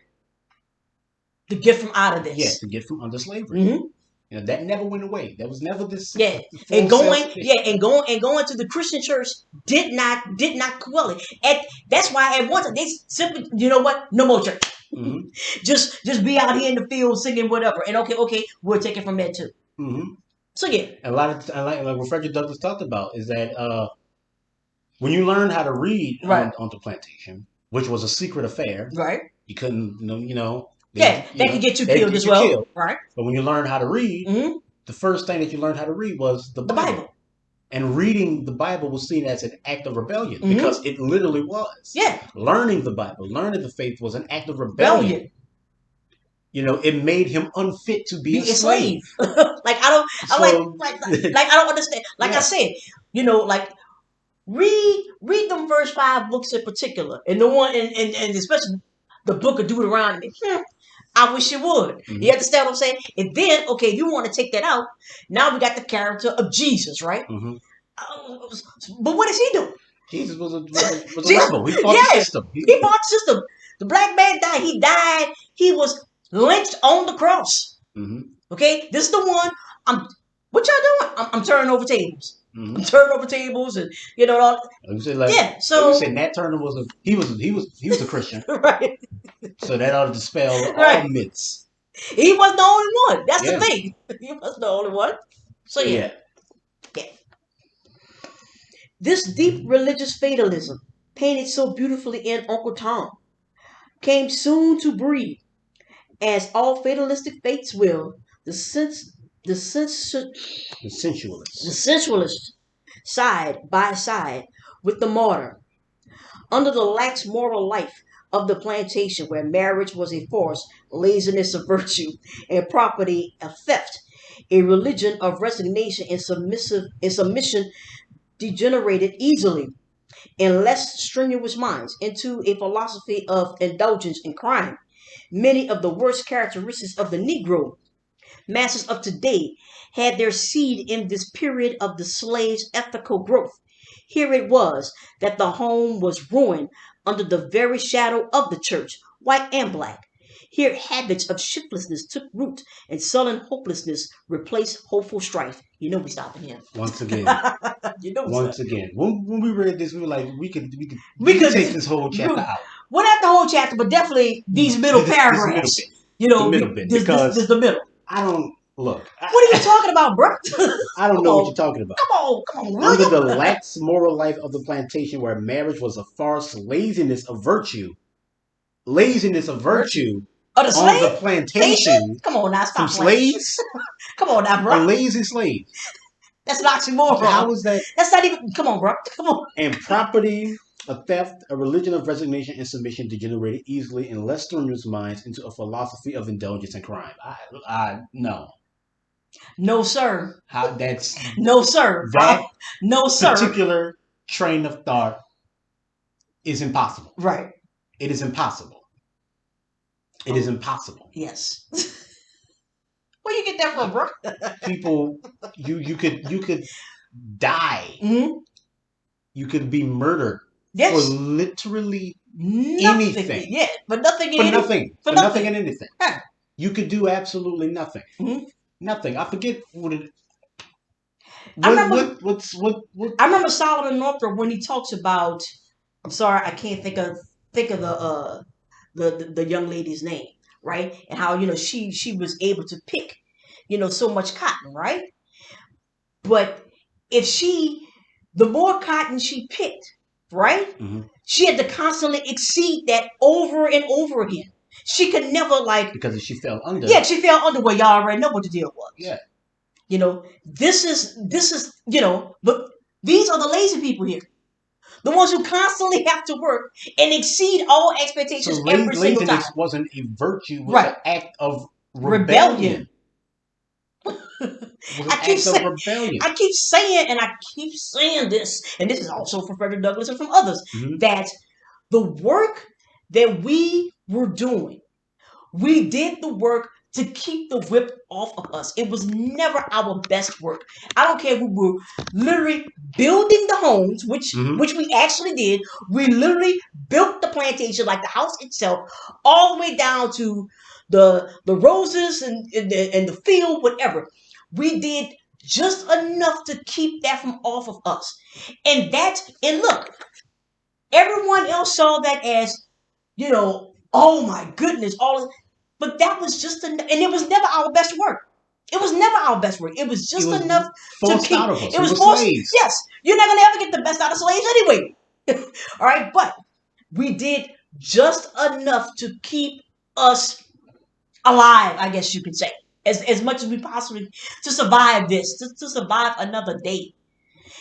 To get from out of this. Yes, to get from under slavery. That never went away. There was never this. Yeah, and going to the Christian church did not quell it. And that's why at one time they simply, no more church. Just be out here in the field singing whatever. And okay, we'll take it from there too. So yeah, a lot of like what Frederick Douglass talked about is that when you learn how to read on the plantation, which was a secret affair, you couldn't, that could get you killed as well. Right. But when you learn how to read, the first thing that you learned how to read was the Bible. And reading the Bible was seen as an act of rebellion because it literally was. Yeah. Learning the Bible, learning the faith was an act of rebellion. It made him unfit to be a slave. I don't understand. Like I said, read them first 5 books in particular, and the one and especially the book of Deuteronomy. I wish you would. You understand what I'm saying? And then, okay, you want to take that out. Now we got the character of Jesus, right? But what does he do? Jesus was a rebel. He fought the system. He fought the system. The black man died. He died. He was lynched on the cross. Okay? This is the one. What y'all doing? I'm turning over tables. I'm turning over tables and all. So Nat Turner was a Christian. Right. So that ought to dispel all myths. He wasn't the only one. That's the thing. He wasn't the only one. So yeah. This deep religious fatalism painted so beautifully in Uncle Tom, came soon to breed, as all fatalistic fates will, the sense the sens- The the sensualist. sensualist side by side with the martyr. Under the lax moral life of the plantation, where marriage was a force, laziness a virtue, and property a theft, a religion of resignation and submission degenerated easily in less strenuous minds into a philosophy of indulgence in crime. Many of the worst characteristics of the Negro masses of today had their seed in this period of the slave's ethical growth. Here it was that the home was ruined under the very shadow of the church, white and black. Here habits of shiftlessness took root and sullen hopelessness replaced hopeful strife. You know we stopping here. Once again, You know we once stopping. again. When we read this, we were like, We we could could take this whole chapter out. well, not the whole chapter, but definitely these middle This middle paragraphs. bit, You the know, middle bit, this because the middle. I don't look. What are you talking about, bro? I don't Come know what on, you're talking about. come on, Under the William. lax moral life of the plantation, where marriage was a farce, laziness of virtue, Virtue. Oh, the on the slave? Lazy? plantation Come on now, from stop playing. slaves, Come on now, a bro. lazy slave. That's an oxymoron. How is that? That's not even. Come on, bro. Come on. And property, a theft, a religion of resignation and submission degenerated easily in less strenuous minds into a philosophy of indulgence and crime. No. No, sir. How that's No, sir. that No, sir. particular train of thought is impossible. Right. It is impossible. It is impossible. Yes. Where you get that from, bro? People, you could die. Mm-hmm. You could be murdered Yes. for literally Nothing. anything. Yeah, but nothing. For nothing. For nothing and anything. Huh. You could do absolutely nothing. Mm-hmm. Nothing. I forget what it. I remember Solomon Northrop when he talks about. I'm sorry, I can't think of the young lady's name, right? And how she was able to pick, so much cotton, right? But the more cotton she picked, right? Mm-hmm. She had to constantly exceed that over and over again. She could never because if she fell under. Yeah, she fell under. Well, y'all already know what the deal was. Yeah. This is but these are the lazy people here. The ones who constantly have to work and exceed all expectations every single time. Laziness wasn't a virtue, it was Right. an act of Rebellion. I keep saying this, and this is also from Frederick Douglass and from others, mm-hmm. that the work that we were doing, we did the work to keep the whip off of us. It was never our best work. I don't care if we were literally building the homes, which we actually did. We literally built the plantation, like the house itself, all the way down to the roses and the field, whatever. We did just enough to keep that from off of us. And look, everyone else saw that as, oh my goodness, but that was just and it was never our best work. It was never our best work. It was just enough to keep. Out of us. It was forced. Slaves. Yes, you're not gonna ever get the best out of slaves anyway. All right, but we did just enough to keep us alive, I guess you could say, as much as we possibly to survive this, to survive another day.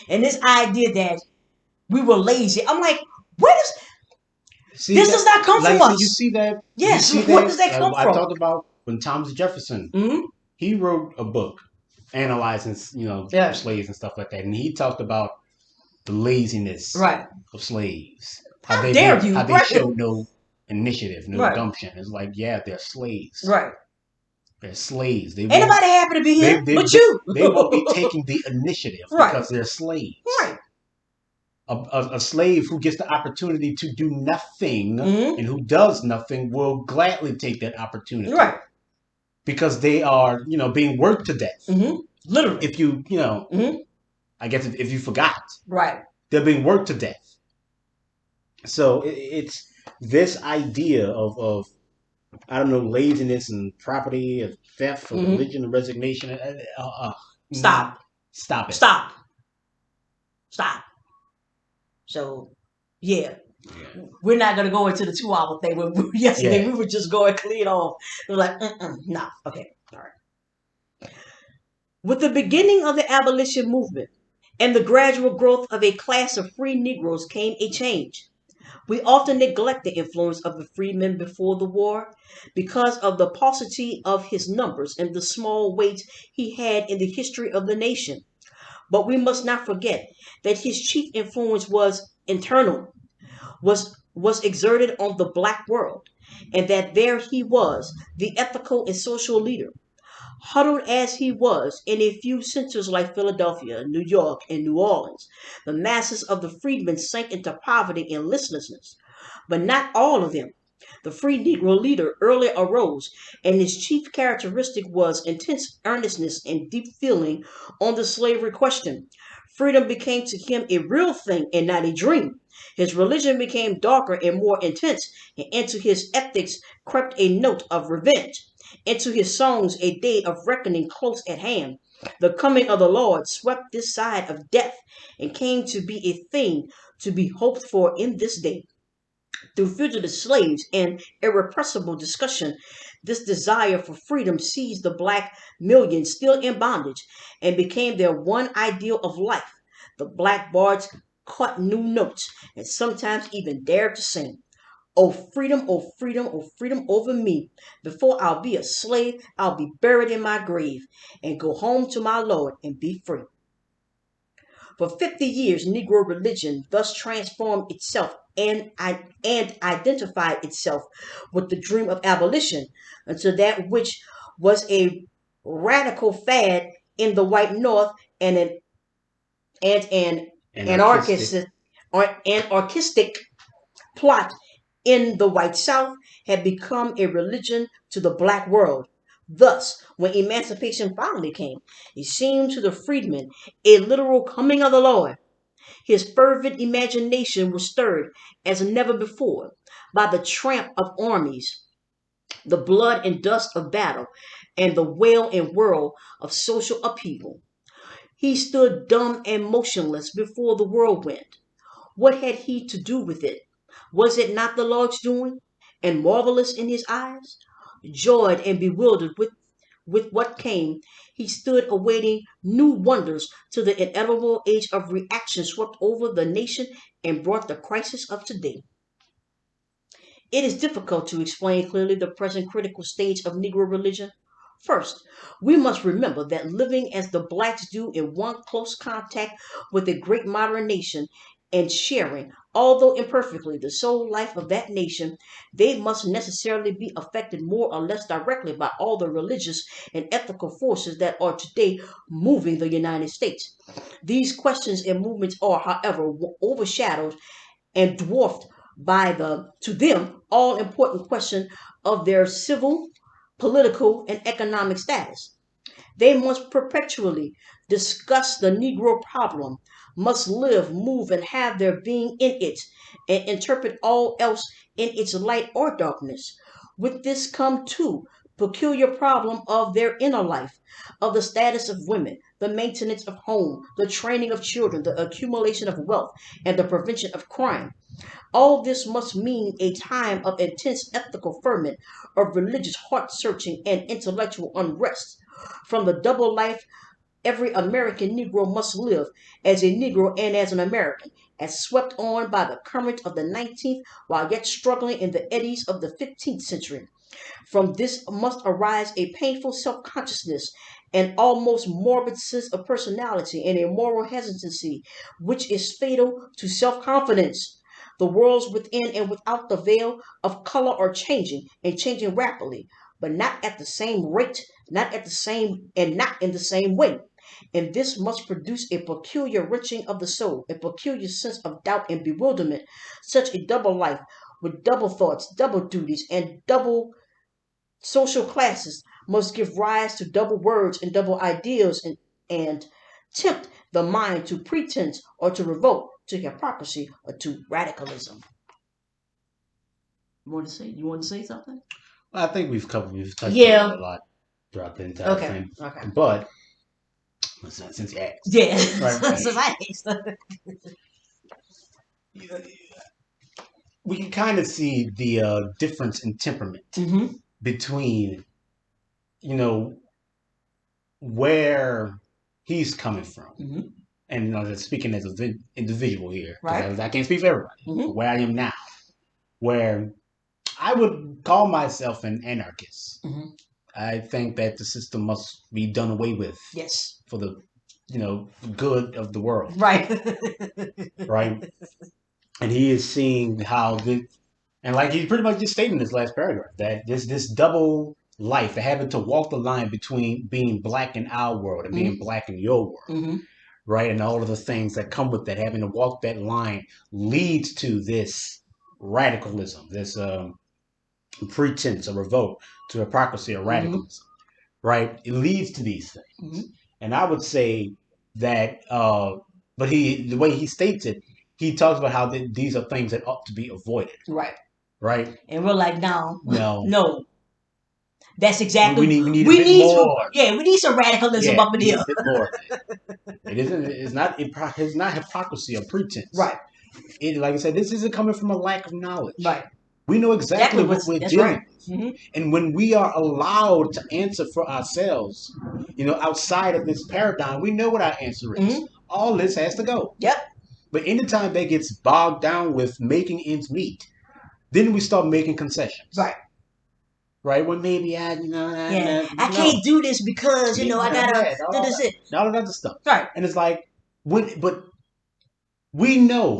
And this idea that we were lazy, I'm like, where does does not come from us? You see that? Yes. Where does that come from? I talked about when Thomas Jefferson, he wrote a book analyzing, slaves and stuff like that, and he talked about the laziness of slaves. How they showed no initiative, no gumption. It's like, yeah, they're slaves. Right. They're slaves. Ain't nobody happy to be here but you. They won't be taking the initiative because they're slaves. Right. A slave who gets the opportunity to do nothing and who does nothing will gladly take that opportunity. Right. Because they are, being worked to death. Literally. If you, I guess if you forgot. Right. They're being worked to death. So it's this idea of I don't know, laziness and property, and theft, or religion, and resignation. Stop. Stop it. Stop. So, yeah. Yeah. We're not going to go into the 2 hour thing. Yesterday, Yeah. we were just going clean off. We were like, no. Okay. All right. With the beginning of the abolition movement and the gradual growth of a class of free Negroes came a change. We often neglect the influence of the freedmen before the war because of the paucity of his numbers and the small weight he had in the history of the nation. But we must not forget that his chief influence was internal, was exerted on the black world, and that there he was, the ethical and social leader. Huddled as he was in a few centers like Philadelphia, New York, and New Orleans, the masses of the freedmen sank into poverty and listlessness. But not all of them. The free Negro leader early arose, and his chief characteristic was intense earnestness and deep feeling on the slavery question. Freedom became to him a real thing and not a dream. His religion became darker and more intense, and into his ethics crept a note of revenge. Into his songs, a day of reckoning close at hand. The coming of the Lord swept this side of death and came to be a thing to be hoped for in this day. Through fugitive slaves and irrepressible discussion, this desire for freedom seized the black millions still in bondage and became their one ideal of life. The black bards caught new notes and sometimes even dared to sing. Oh freedom, oh freedom over me. Before I'll be a slave, I'll be buried in my grave and go home to my Lord and be free. For 50 years, Negro religion thus transformed itself and identified itself with the dream of abolition until that which was a radical fad in the white North and an Anarchistic. anarchist, anarchistic plot in the white South had become a religion to the black world. Thus, when emancipation finally came, it seemed to the freedmen a literal coming of the Lord. His fervid imagination was stirred as never before by the tramp of armies, the blood and dust of battle, and the wail and whirl of social upheaval. He stood dumb and motionless before the whirlwind. What had he to do with it? Was it not the Lord's doing, and marvelous in his eyes? Joyed and bewildered with what came, he stood awaiting new wonders till the inevitable age of reaction swept over the nation and brought the crisis of today. It is difficult to explain clearly the present critical stage of Negro religion. First, we must remember that living as the blacks do in one close contact with a great modern nation and sharing, although imperfectly, the sole life of that nation, they must necessarily be affected more or less directly by all the religious and ethical forces that are today moving the United States. These questions and movements are, however, overshadowed and dwarfed by the, to them, all important question of their civil, political, and economic status. They must perpetually discuss the Negro problem, must live, move, and have their being in it, and interpret all else in its light or darkness. With this come, too, peculiar problem of their inner life, of the status of women, the maintenance of home, the training of children, the accumulation of wealth, and the prevention of crime. All this must mean a time of intense ethical ferment, of religious heart searching and intellectual unrest. From the double life every American Negro must live, as a Negro and as an American, as swept on by the current of the 19th while yet struggling in the eddies of the 15th century. From this must arise a painful self consciousness, an almost morbid sense of personality, and a moral hesitancy which is fatal to self confidence. The worlds within and without the veil of color are changing, and changing rapidly, but not at the same rate, not at the same, and not in the same way. And this must produce a peculiar wrenching of the soul, a peculiar sense of doubt and bewilderment. Such a double life, with double thoughts, double duties, and double social classes, must give rise to double words and double ideals and tempt the mind to pretense or to revolt, to hypocrisy or to radicalism. You want to say something? I think we've touched on it Yeah. a lot throughout the entire Okay. thing. Okay. But since you asked, Yeah. right? Since I asked. Yeah, we can kind of see the difference in temperament between, you know, where he's coming from. And speaking as an individual here, because I can't speak for everybody, but where I am now, where I would call myself an anarchist. I think that the system must be done away with. Yes. For the, good of the world. Right. Right. And he is seeing how and like he pretty much just stated in this last paragraph that this double life, having to walk the line between being black in our world and being black in your world. Right. And all of the things that come with that, having to walk that line leads to this radicalism, this pretense, a revolt, to hypocrisy, or radicalism. Right. It leads to these things. And I would say that, but the way he states it, he talks about how these are things that ought to be avoided. Right. Right. And we're like, no. No. That's exactly. We need a bit more. We need some radicalism up in here. A bit more. It isn't. It's not hypocrisy or pretense. Right. Like I said, this isn't coming from a lack of knowledge. Right. We know exactly what we're dealing with. And when we are allowed to answer for ourselves, outside of this paradigm, we know what our answer is. All this has to go. Yep. But anytime that gets bogged down with making ends meet, then we start making concessions. Right. Right? Well, maybe I can't do this because, I gotta do this. All of that other stuff. Right. And it's like, but we know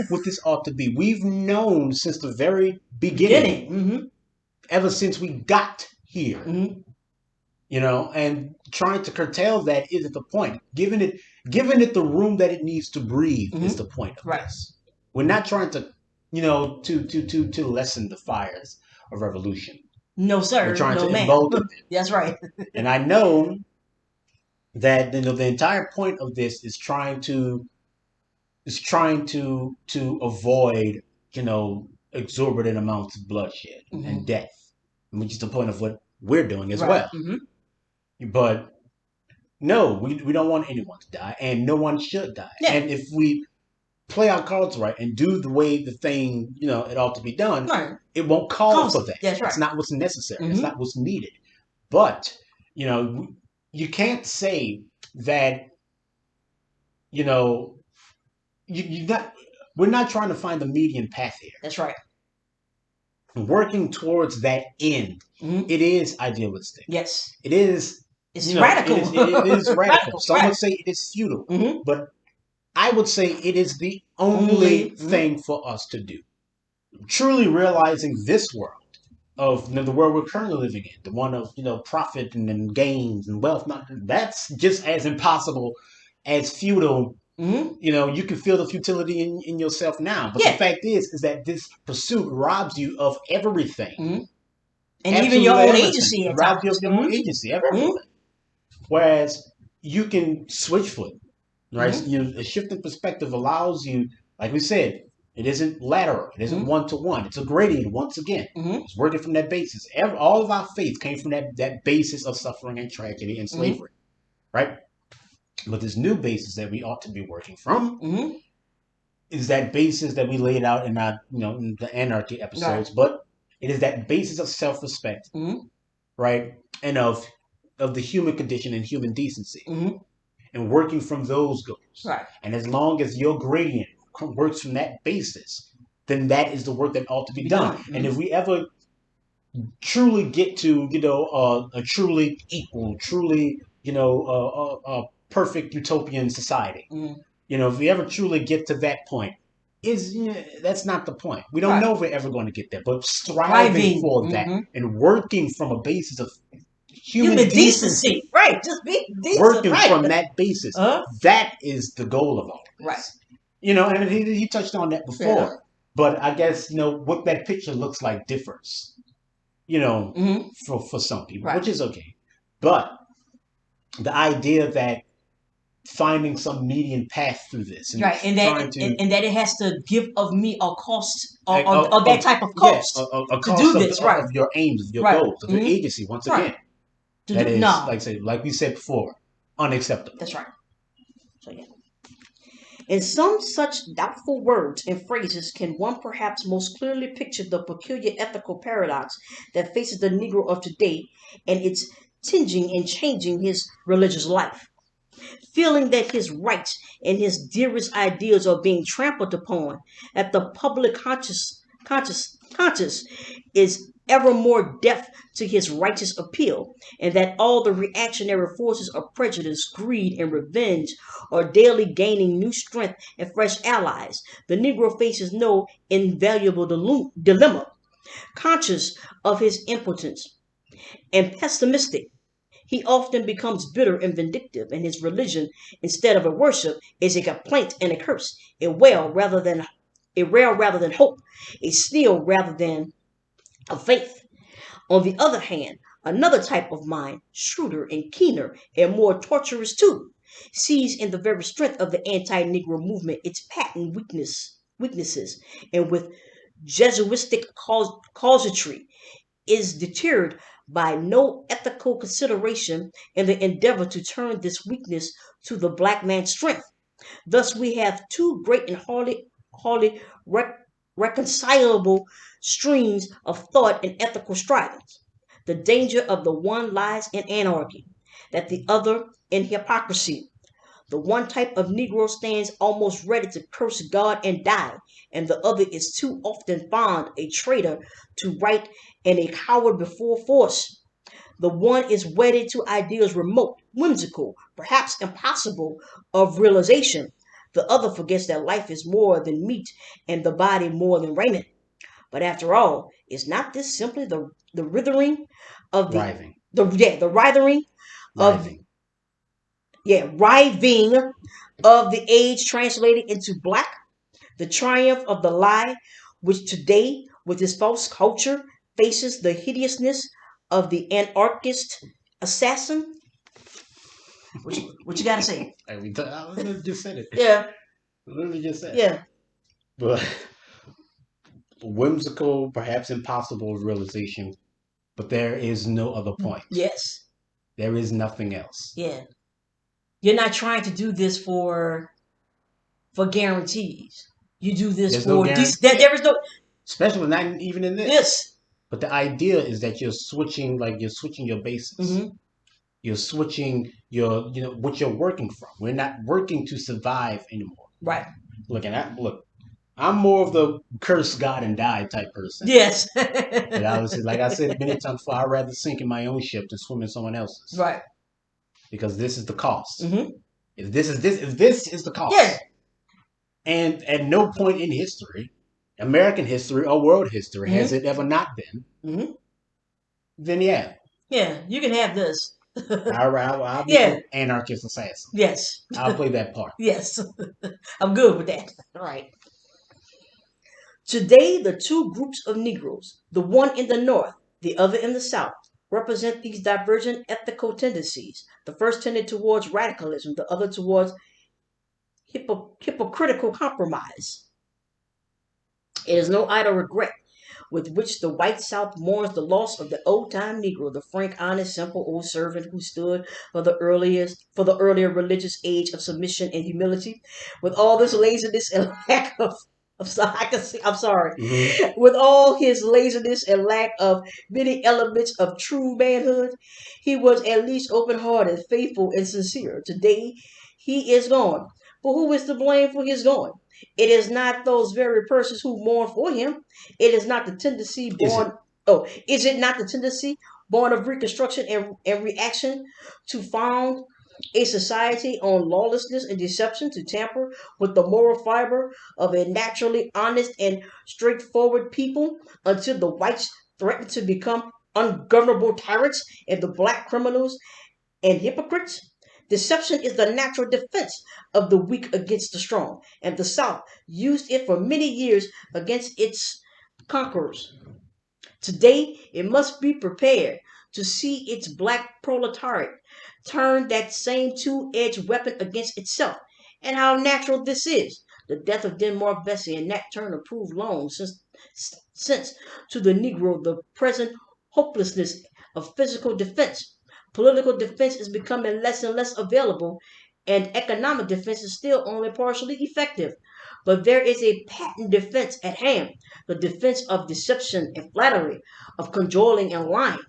what this ought to be. We've known since the very beginning. Ever since we got here. And trying to curtail that isn't the point. Giving it the room that it needs to breathe is the point of this. We're not trying to, to lessen the fires of revolution. No, sir. We're trying to man. embolden them. That's right. And I know that the entire point of this is trying to avoid, exorbitant amounts of bloodshed and death, which is the point of what we're doing as well. But no, we don't want anyone to die, and no one should die. Yeah. And if we play our cards right and do the way the thing, it ought to be done, it won't call for that. That's right. It's not what's necessary. It's not what's needed. But, you can't say that, we're not trying to find the median path here. That's right. Working towards that end, it is idealistic. Yes. It is. It's radical. It is radical. Some would say it is futile. But I would say it is the only thing for us to do. Truly realizing this world of the world we're currently living in, the one of profit and gains and wealth, that's just as impossible as futile. You can feel the futility in yourself now. But the fact is that this pursuit robs you of everything. And even your own agency. It robs you of your own agency, of everything. Whereas you can switch foot, right? A shift in perspective allows you, like we said, it isn't lateral. It isn't one-to-one. It's a gradient once again. It's working from that basis. All of our faith came from that basis of suffering and tragedy and slavery, right? But this new basis that we ought to be working from is that basis that we laid out in our, in the anarchy episodes. Right. But it is that basis of self-respect, right, and of the human condition and human decency, and working from those goals. Right. And as long as your gradient works from that basis, then that is the work that ought to be done. And if we ever truly get to, a truly equal, truly, perfect utopian society. If we ever truly get to that point, that's not the point. We don't know if we're ever going to get there, but striving for that and working from a basis of human decency. Right, just be decent. Working from that basis. That is the goal of all of this. Right. And he touched on that before. Yeah. But I guess, what that picture looks like differs, for some people, which is okay. But the idea that finding some median path through this, and and that it has to give of me a cost or that type of cost, a cost to do this, of your aims, of your goals, of your agency. Once again, that is like we said before, unacceptable. That's right. So In some such doubtful words and phrases can one perhaps most clearly picture the peculiar ethical paradox that faces the Negro of today and its tinging and changing his religious life. Feeling that his rights and his dearest ideals are being trampled upon, that the public conscious is ever more deaf to his righteous appeal, and that all the reactionary forces of prejudice, greed, and revenge are daily gaining new strength and fresh allies. The Negro faces no invaluable dilemma, conscious of his impotence and pessimistic. He often becomes bitter and vindictive, and his religion, instead of a worship, is a complaint and a curse, a rail rather than hope, a steel rather than a faith. On the other hand, another type of mind, shrewder and keener and more tortuous too, sees in the very strength of the anti-Negro movement its patent weaknesses, and with Jesuitic casuistry is deterred by no ethical consideration in the endeavor to turn this weakness to the black man's strength. Thus, we have two great and hardly reconcilable streams of thought and ethical strivings. The danger of the one lies in anarchy, that the other in hypocrisy. The one type of Negro stands almost ready to curse God and die, and the other is too often found a traitor to right and a coward before force. The one is wedded to ideas remote, whimsical, perhaps impossible of realization. The other forgets that life is more than meat and the body more than raiment. But after all, is not this simply the withering of Riving. the writhing of Riving. writhing of the age translated into black? The triumph of the lie, which today, with its false culture, faces the hideousness of the anarchist assassin? What you gotta say? I literally just said it. Yeah, Literally just said it. yeah. But whimsical, perhaps impossible realization, but there is no other point. Yes. There is nothing else. Yeah. You're not trying to do this for guarantees. You do this There's for no guarantee. there is no Especially not even in this. yes. But the idea is that you're switching your bases. Mm-hmm. You're switching what you're working from. We're not working to survive anymore. Right. Look, I'm more of the curse God and die type person. Yes. But obviously, like I said many times before, I'd rather sink in my own ship than swim in someone else's. Right. Because this is the cost. Mm-hmm. If this is the cost. Yeah. And at no point in history, American history or world history, has it ever not been, then yeah. Yeah, you can have this. I'll be an anarchist assassin. Yes. I'll play that part. Yes. I'm good with that. Right. Today, the two groups of Negroes, the one in the North, the other in the South, represent these divergent ethical tendencies. The first tended towards radicalism, the other towards hypocritical compromise. It is no idle regret with which the white South mourns the loss of the old-time Negro, the frank, honest, simple old servant who stood for the earlier religious age of submission and humility. With all this laziness and lack of I'm sorry. Mm-hmm. With all his laziness and lack of many elements of true manhood, he was at least open-hearted, faithful, and sincere. Today, he is gone. But who is to blame for his going? It is not those very persons who mourn for him. It is not the tendency born. Is it not the tendency born of Reconstruction and reaction to found a society on lawlessness and deception, to tamper with the moral fiber of a naturally honest and straightforward people until the whites threaten to become ungovernable tyrants and the black criminals and hypocrites? Deception is the natural defense of the weak against the strong, and the South used it for many years against its conquerors. Today, it must be prepared to see its black proletariat turn that same two-edged weapon against itself. And how natural this is. The death of Denmark Vesey and Nat Turner proved long since to the Negro the present hopelessness of physical defense. Political defense is becoming less and less available and economic defense is still only partially effective. But there is a patent defense at hand, the defense of deception and flattery, of cajoling and lying.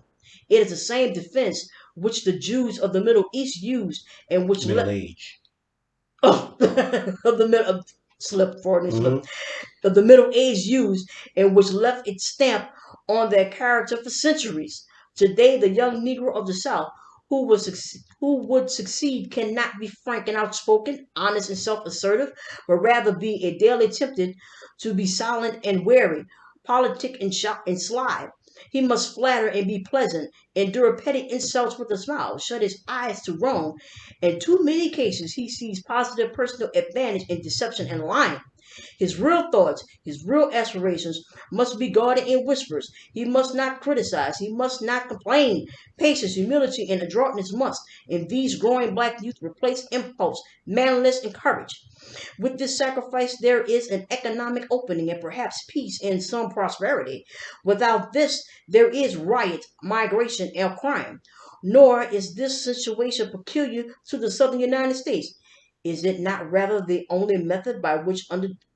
It is the same defense which the Jews of the Middle East used and which Middle age. of the middle slip for slip Mm-hmm. of the Middle Age used and which left its stamp on their character for centuries. Today, the young Negro of the South who would succeed cannot be frank and outspoken, honest and self-assertive, but rather be a daily tempted to be silent and wary, politic and sly. He must flatter and be pleasant, endure petty insults with a smile, shut his eyes to wrong. In too many cases, he sees positive personal advantage in deception and lying. His real thoughts, his real aspirations must be guarded in whispers. He must not criticize. He must not complain. Patience, humility, and adroitness must, in these growing black youth, replace impulse, manliness, and courage. With this sacrifice, there is an economic opening and perhaps peace and some prosperity. Without this, there is riot, migration, and crime. Nor is this situation peculiar to the southern United States. Is it not rather the only method by which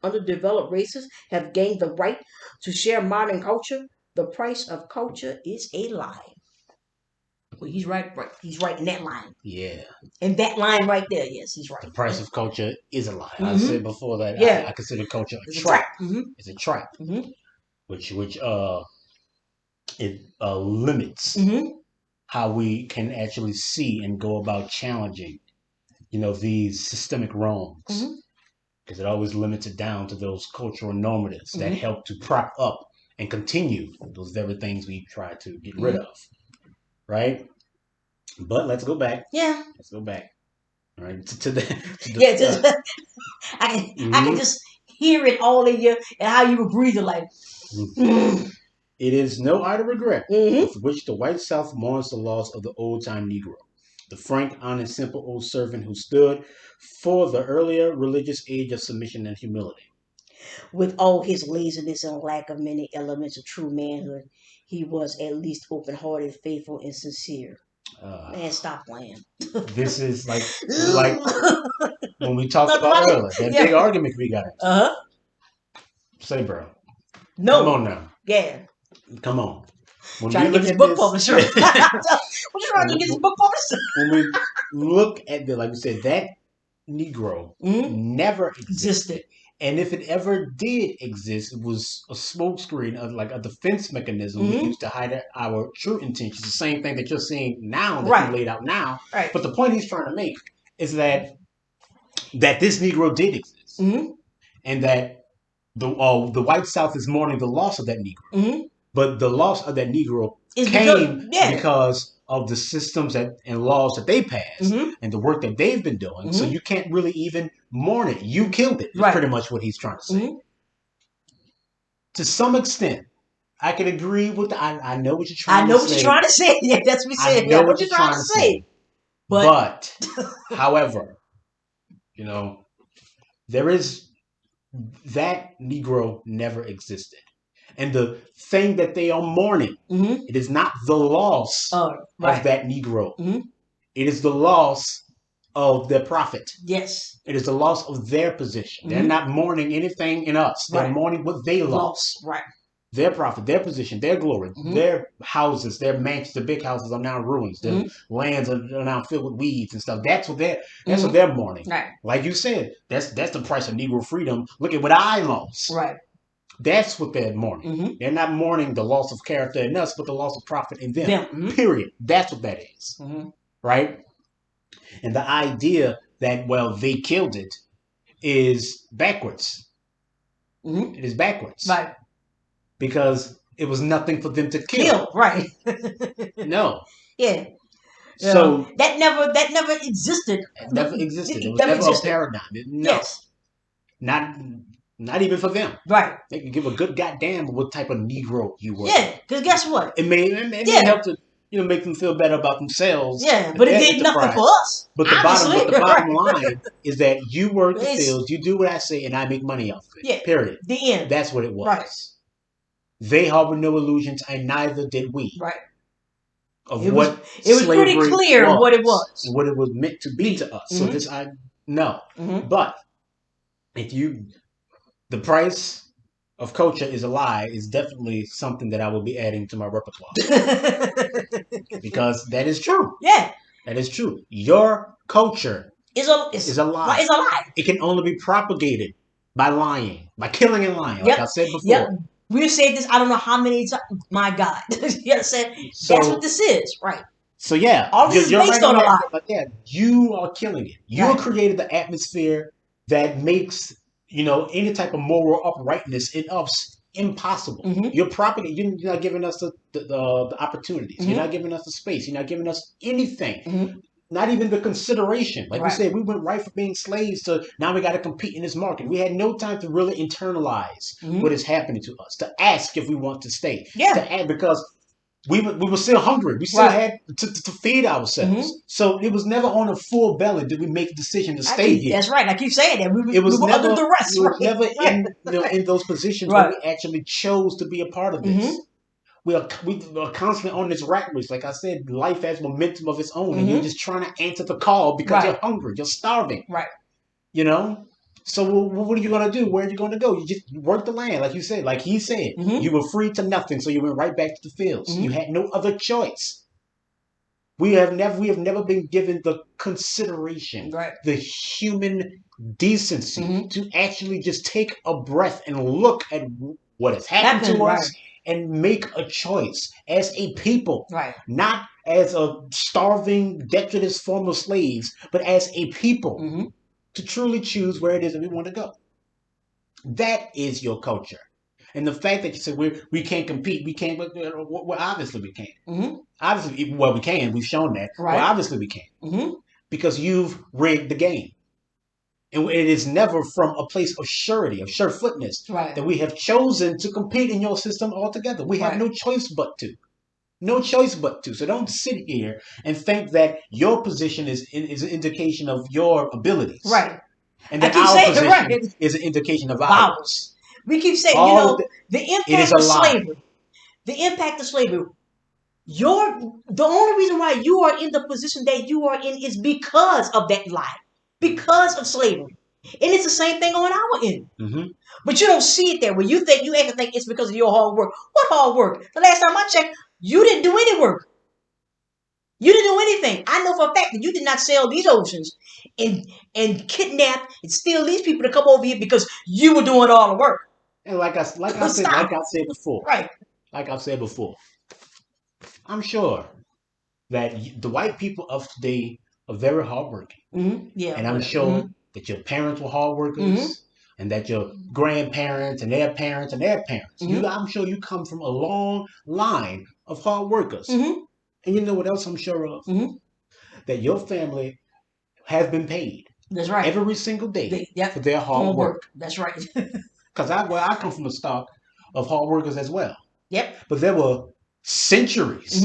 underdeveloped races have gained the right to share modern culture? The price of culture is a lie. Well, he's right. He's right in that line. Yeah. And that line right there, yes, he's right. The price of culture is a lie. Mm-hmm. I said before that Yeah. I consider culture a It's trap. Mm-hmm. It's a trap. Mm-hmm. Which it limits Mm-hmm. how we can actually see and go about challenging, these systemic wrongs. Mm-hmm. Because it always limits it down to those cultural normatives that Mm-hmm. help to prop up and continue those very things we try to get rid of. Right? But let's go back. Yeah. Let's go back. All right. To the Yeah. I can just hear it all in you and how you were breathing like. It is no idle regret Mm-hmm. with which the white South mourns the loss of the old-time Negro, the frank, honest, simple old servant who stood for the earlier religious age of submission and humility. With all his laziness and lack of many elements of true manhood, he was at least open-hearted, faithful, and sincere. Man, stop playing. This is like when we talked about earlier, that big argument we got into. Uh-huh. Say, bro. No. Come on now. Yeah. Come on. When trying to get this book publisher. What you trying to get this book publisher? When we look at like we said, that Negro never existed. And if it ever did exist, it was a smokescreen of like a defense mechanism we used to hide our true intentions. The same thing that you're seeing now, that you laid out now. Right. But the point he's trying to make is that this Negro did exist, and that the white South is mourning the loss of that Negro. But the loss of that Negro came because of the systems and laws that they passed and the work that they've been doing. So you can't really even mourn it. You killed it. That's pretty much what he's trying to say. To some extent, I can agree with I know what you're trying to say. I know what you're trying to say. Yeah, that's what we said. I know what you're trying to say. But however, there is that Negro never existed. And the thing that they are mourning, it is not the loss of that Negro. It is the loss of their prophet. Yes. It is the loss of their position. They're not mourning anything in us. They're mourning what they lost. Right. Their prophet, their position, their glory, their houses, their mansions, the big houses are now ruins. Their lands are now filled with weeds and stuff. That's what they're mourning. Right. Like you said, that's the price of Negro freedom. Look at what I lost. Right. That's what they're mourning. They're not mourning the loss of character in us, but the loss of profit in them. Period. That's what that is. Right? And the idea that, they killed it is backwards. It is backwards. Right. Because it was nothing for them to kill. Right. No. Yeah. So that never existed. It never existed. It was never a paradigm. Yes. Not even for them. Right. They could give a good goddamn what type of Negro you were. Yeah, because guess what? It may help to make them feel better about themselves. Yeah, but it did nothing for us. But the bottom line is that you work the fields, you do what I say, and I make money off of it. Yeah. Period. The end. That's what it was. Right. They harbor no illusions, and neither did we. Right. of It was what pretty slavery clear what it was, was. what it was meant to be to us. So this I know. But if the price of culture is a lie is definitely something that I will be adding to my repertoire. Because that is true. Yeah. That is true. Your culture is a lie. It's a lie. It can only be propagated by lying, by killing and lying, like I said before. Yep. We've said this I don't know how many times. My God. You understand? So, that's what this is, right? So yeah, all this is based on a lie. But yeah, you are killing it. You have created the atmosphere that makes any type of moral uprightness in us impossible. You're propagating. You're not giving us the opportunities. You're not giving us the space. You're not giving us anything. Not even the consideration. Like we said, we went right from being slaves to now we got to compete in this market. We had no time to really internalize what is happening to us, to ask if we want to stay. To ask, because we were still hungry. We still had to feed ourselves. So it was never on a full belly did we make the decision to stay here. That's right. I keep saying that. It was never under duress. We were never in those positions where we actually chose to be a part of this. We are constantly on this rat race. Like I said, life has momentum of its own, and you're just trying to answer the call because you're hungry, you're starving. Right. So what are you going to do? Where are you going to go? You just work the land, like you said, like he said. You were free to nothing, so you went right back to the fields. You had no other choice. We have never been given the consideration, the human decency to actually just take a breath and look at what has happened to us and make a choice as a people, not as a starving, detritus form of slaves, but as a people to truly choose where it is that we want to go. That is your culture. And the fact that you said we can't compete, we can't. Well, obviously we can. Obviously, well, we can. We've shown that. Well, obviously we can. Because you've rigged the game. And it is never from a place of surety, of surefootness, that we have chosen to compete in your system altogether. We have no choice but to. No choice but to. So don't sit here and think that your position is an indication of your abilities. Right. And that our position is an indication of ours. We keep saying, the impact of slavery. The impact of slavery. The only reason why you are in the position that you are in is because of that lie. Because of slavery. And it's the same thing on our end. But you don't see it that way. You actually think it's because of your hard work. What hard work? The last time I checked, you didn't do any work. You didn't do anything. I know for a fact that you did not sail these oceans and kidnap and steal these people to come over here because you were doing all the work. And like I said before. Like I've said before. I'm sure that the white people of today are very hardworking. Yeah. And I'm sure that your parents were hard workers. And that your grandparents and their parents and their parents. I'm sure you come from a long line of hard workers. And you know what else I'm sure of? That your family has been paid. That's right. Every single day for their hard work. That's right. Because I come from a stock of hard workers as well. Yep. But there were centuries,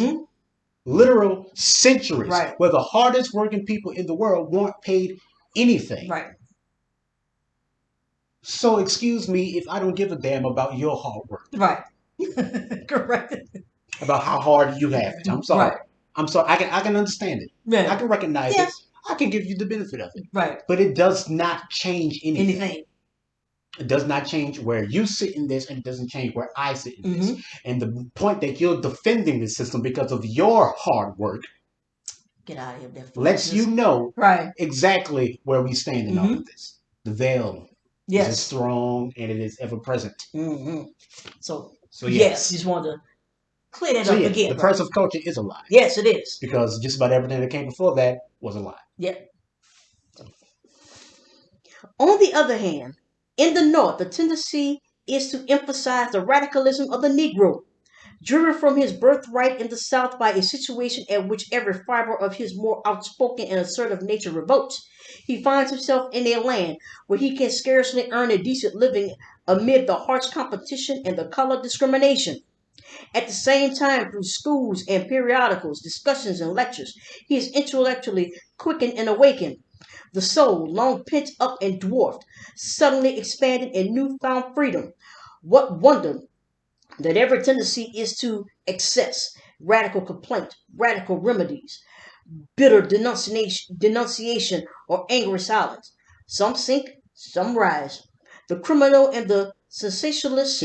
literal centuries, where the hardest working people in the world weren't paid anything. Right. So excuse me if I don't give a damn about your hard work. Right. Correct. About how hard you have it. I'm sorry. Right. I'm sorry. I can understand it. Yeah. I can recognize it. I can give you the benefit of it. Right. But it does not change anything. It does not change where you sit in this, and it doesn't change where I sit in this. And the point that you're defending the system because of your hard work, get out of here, lets you know exactly where we stand in all of this. The veil is strong and it is ever present. So yes, just wanted to clear that up again. The price of culture is a lie. Yes, it is. Because just about everything that came before that was a lie. Yep. On the other hand, in the North, the tendency is to emphasize the radicalism of the Negro, driven from his birthright in the South by a situation at which every fiber of his more outspoken and assertive nature revolts. He finds himself in a land where he can scarcely earn a decent living amid the harsh competition and the color discrimination. At the same time, through schools and periodicals, discussions and lectures, he is intellectually quickened and awakened. The soul, long pent up and dwarfed, suddenly expanded in newfound freedom. What wonder that every tendency is to excess, radical complaint, radical remedies, bitter denunciation or angry silence. Some sink, some rise. The criminal and the sensualist,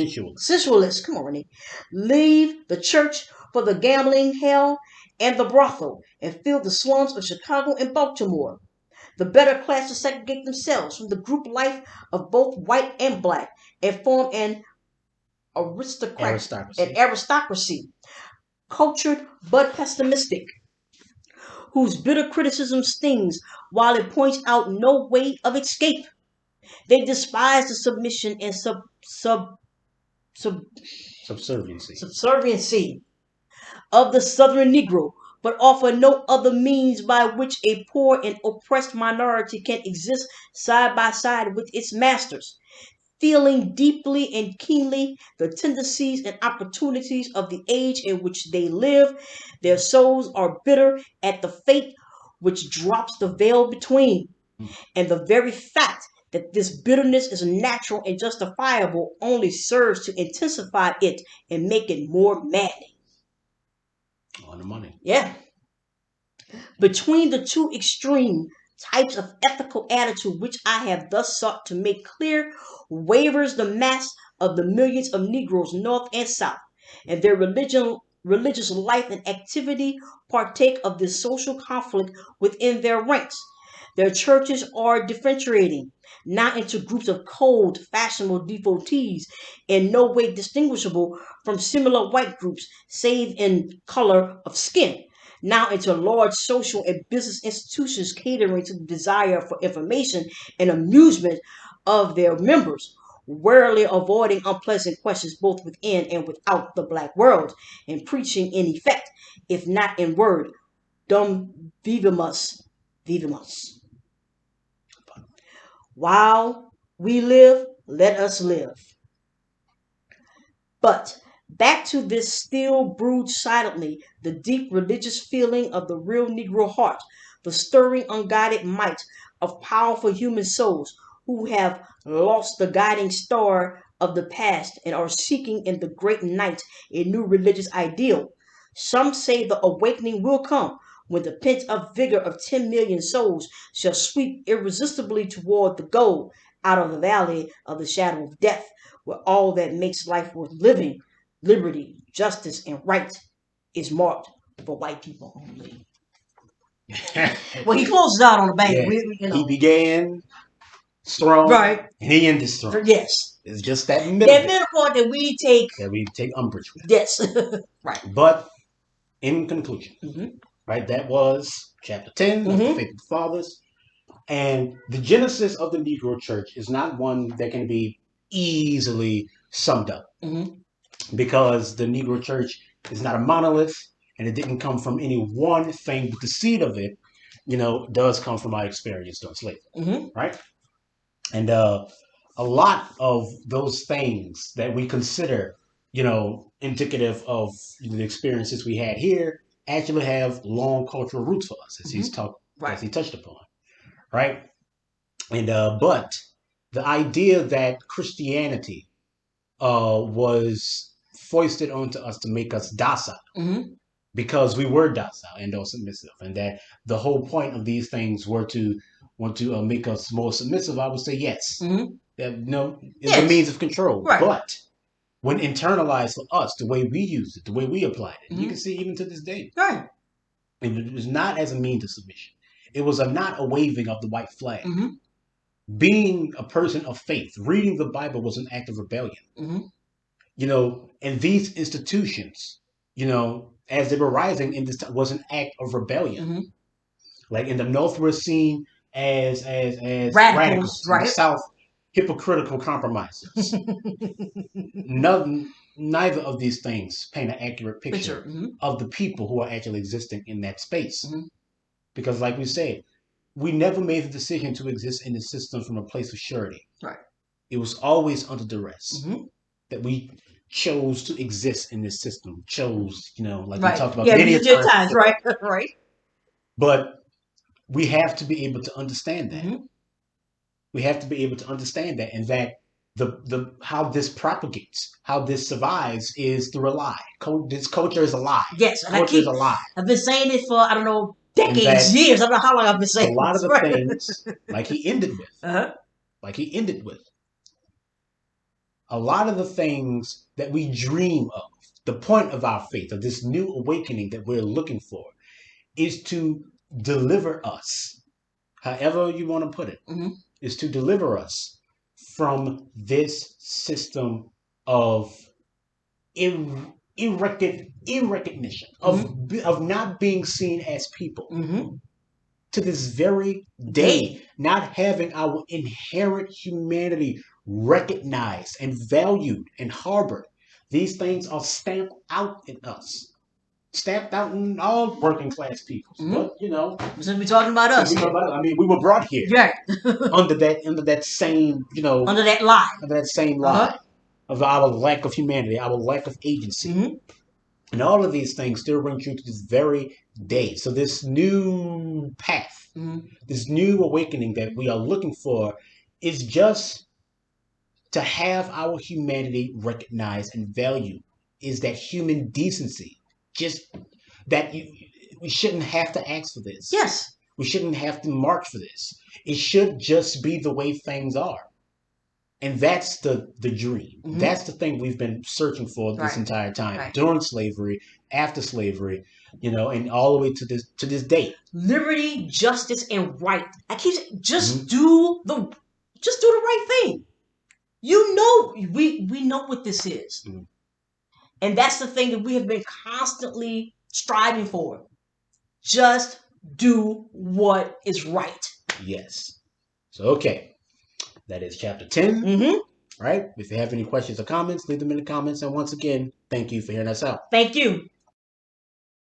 come on, Renee, leave the church for the gambling hell and the brothel and fill the slums of Chicago and Baltimore. The better classes segregate themselves from the group life of both white and black and form an aristocracy, cultured but pessimistic, whose bitter criticism stings while it points out no way of escape. They despise the submission and sub, subserviency of the Southern Negro, but offer no other means by which a poor and oppressed minority can exist side by side with its masters. Feeling deeply and keenly the tendencies and opportunities of the age in which they live, their souls are bitter at the fate which drops the veil between. And the very fact that this bitterness is natural and justifiable only serves to intensify it and make it more maddening. On the money. Yeah. Between the two extreme types of ethical attitude which I have thus sought to make clear, wavers the mass of the millions of Negroes North and South, and their religious life and activity partake of this social conflict within their ranks. Their churches are differentiating, not into groups of cold, fashionable devotees, in no way distinguishable from similar white groups, save in color of skin, now into large social and business institutions catering to the desire for information and amusement of their members, rarely avoiding unpleasant questions both within and without the black world, and preaching in effect, if not in word, dum vivimus, vivimus. While we live, let us live. But back to this still broods silently the deep religious feeling of the real Negro heart, the stirring unguided might of powerful human souls who have lost the guiding star of the past and are seeking in the great night a new religious ideal. Some say the awakening will come when the pent up vigor of 10 million souls shall sweep irresistibly toward the goal out of the valley of the shadow of death, where all that makes life worth living, liberty, justice, and right, is marked for white people only. Well, he closes out on a bang. Yeah. He began strong, right, and he ended strong. Yes, it's just that middle part that we take umbrage with. Yes, right. But in conclusion, right, that was chapter 10 of the Faith of the Fathers. And the genesis of the Negro Church is not one that can be easily summed up, because the Negro Church is not a monolith, and it didn't come from any one thing, but the seed of it, does come from our experience during slavery, right? And a lot of those things that we consider, indicative of the experiences we had here, actually have long cultural roots for us, as as he touched upon, right? And but the idea that Christianity was foisted onto us to make us docile, because we were docile and submissive, and that the whole point of these things were to want to make us more submissive, I would say yes. That is a means of control, right. But when internalized for us, the way we used it, the way we applied it, you can see even to this day, right? It was not as a means of submission. It was not a waving of the white flag. Being a person of faith, reading the Bible was an act of rebellion. And these institutions, as they were rising in this time, was an act of rebellion. Like in the North, we're seen as radicals. Right? In the South, hypocritical compromisers. Neither of these things paint an accurate picture of the people who are actually existing in that space. Because, like we said, we never made the decision to exist in the system from a place of surety. Right. It was always under duress that we chose to exist in this system. Chose, like we talked about many times, right? Right. But we have to be able to understand that. We have to be able to understand that, and that the how this propagates, how this survives is through a lie. This culture is a lie. Yes, and Culture is a lie. I've been saying it for, I don't know, decades, that years. I don't know how long I've been A saying lot of this. the things, like he ended with, Uh-huh. a lot of the things that we dream of, the point of our faith, of this new awakening that we're looking for, is to deliver us, however you want to put it, Mhm. is to deliver us from this system of irrecognition, of not being seen as people. Mhm. To this very day, not having our inherent humanity recognized and valued and harbored. These things are stamped out in us, stamped out in all working class peoples. But Since we're talking about us, I mean, we were brought here right? under that same, Under that lie, under that same lie of our lack of humanity, our lack of agency. And all of these things still ring true to this very day. So this new path, this new awakening that we are looking for is just to have our humanity recognized and valued, is that human decency. Just that we shouldn't have to ask for this. Yes. We shouldn't have to march for this. It should just be the way things are. And that's the dream. That's the thing we've been searching for this entire time, during slavery, after slavery, and all the way to this day. Liberty, justice, and right. I keep saying, just do the right thing. We know what this is, and that's the thing that we have been constantly striving for. Just do what is right. Yes. So okay. That is chapter 10. Right? If you have any questions or comments, leave them in the comments. And once again, thank you for hearing us out. Thank you.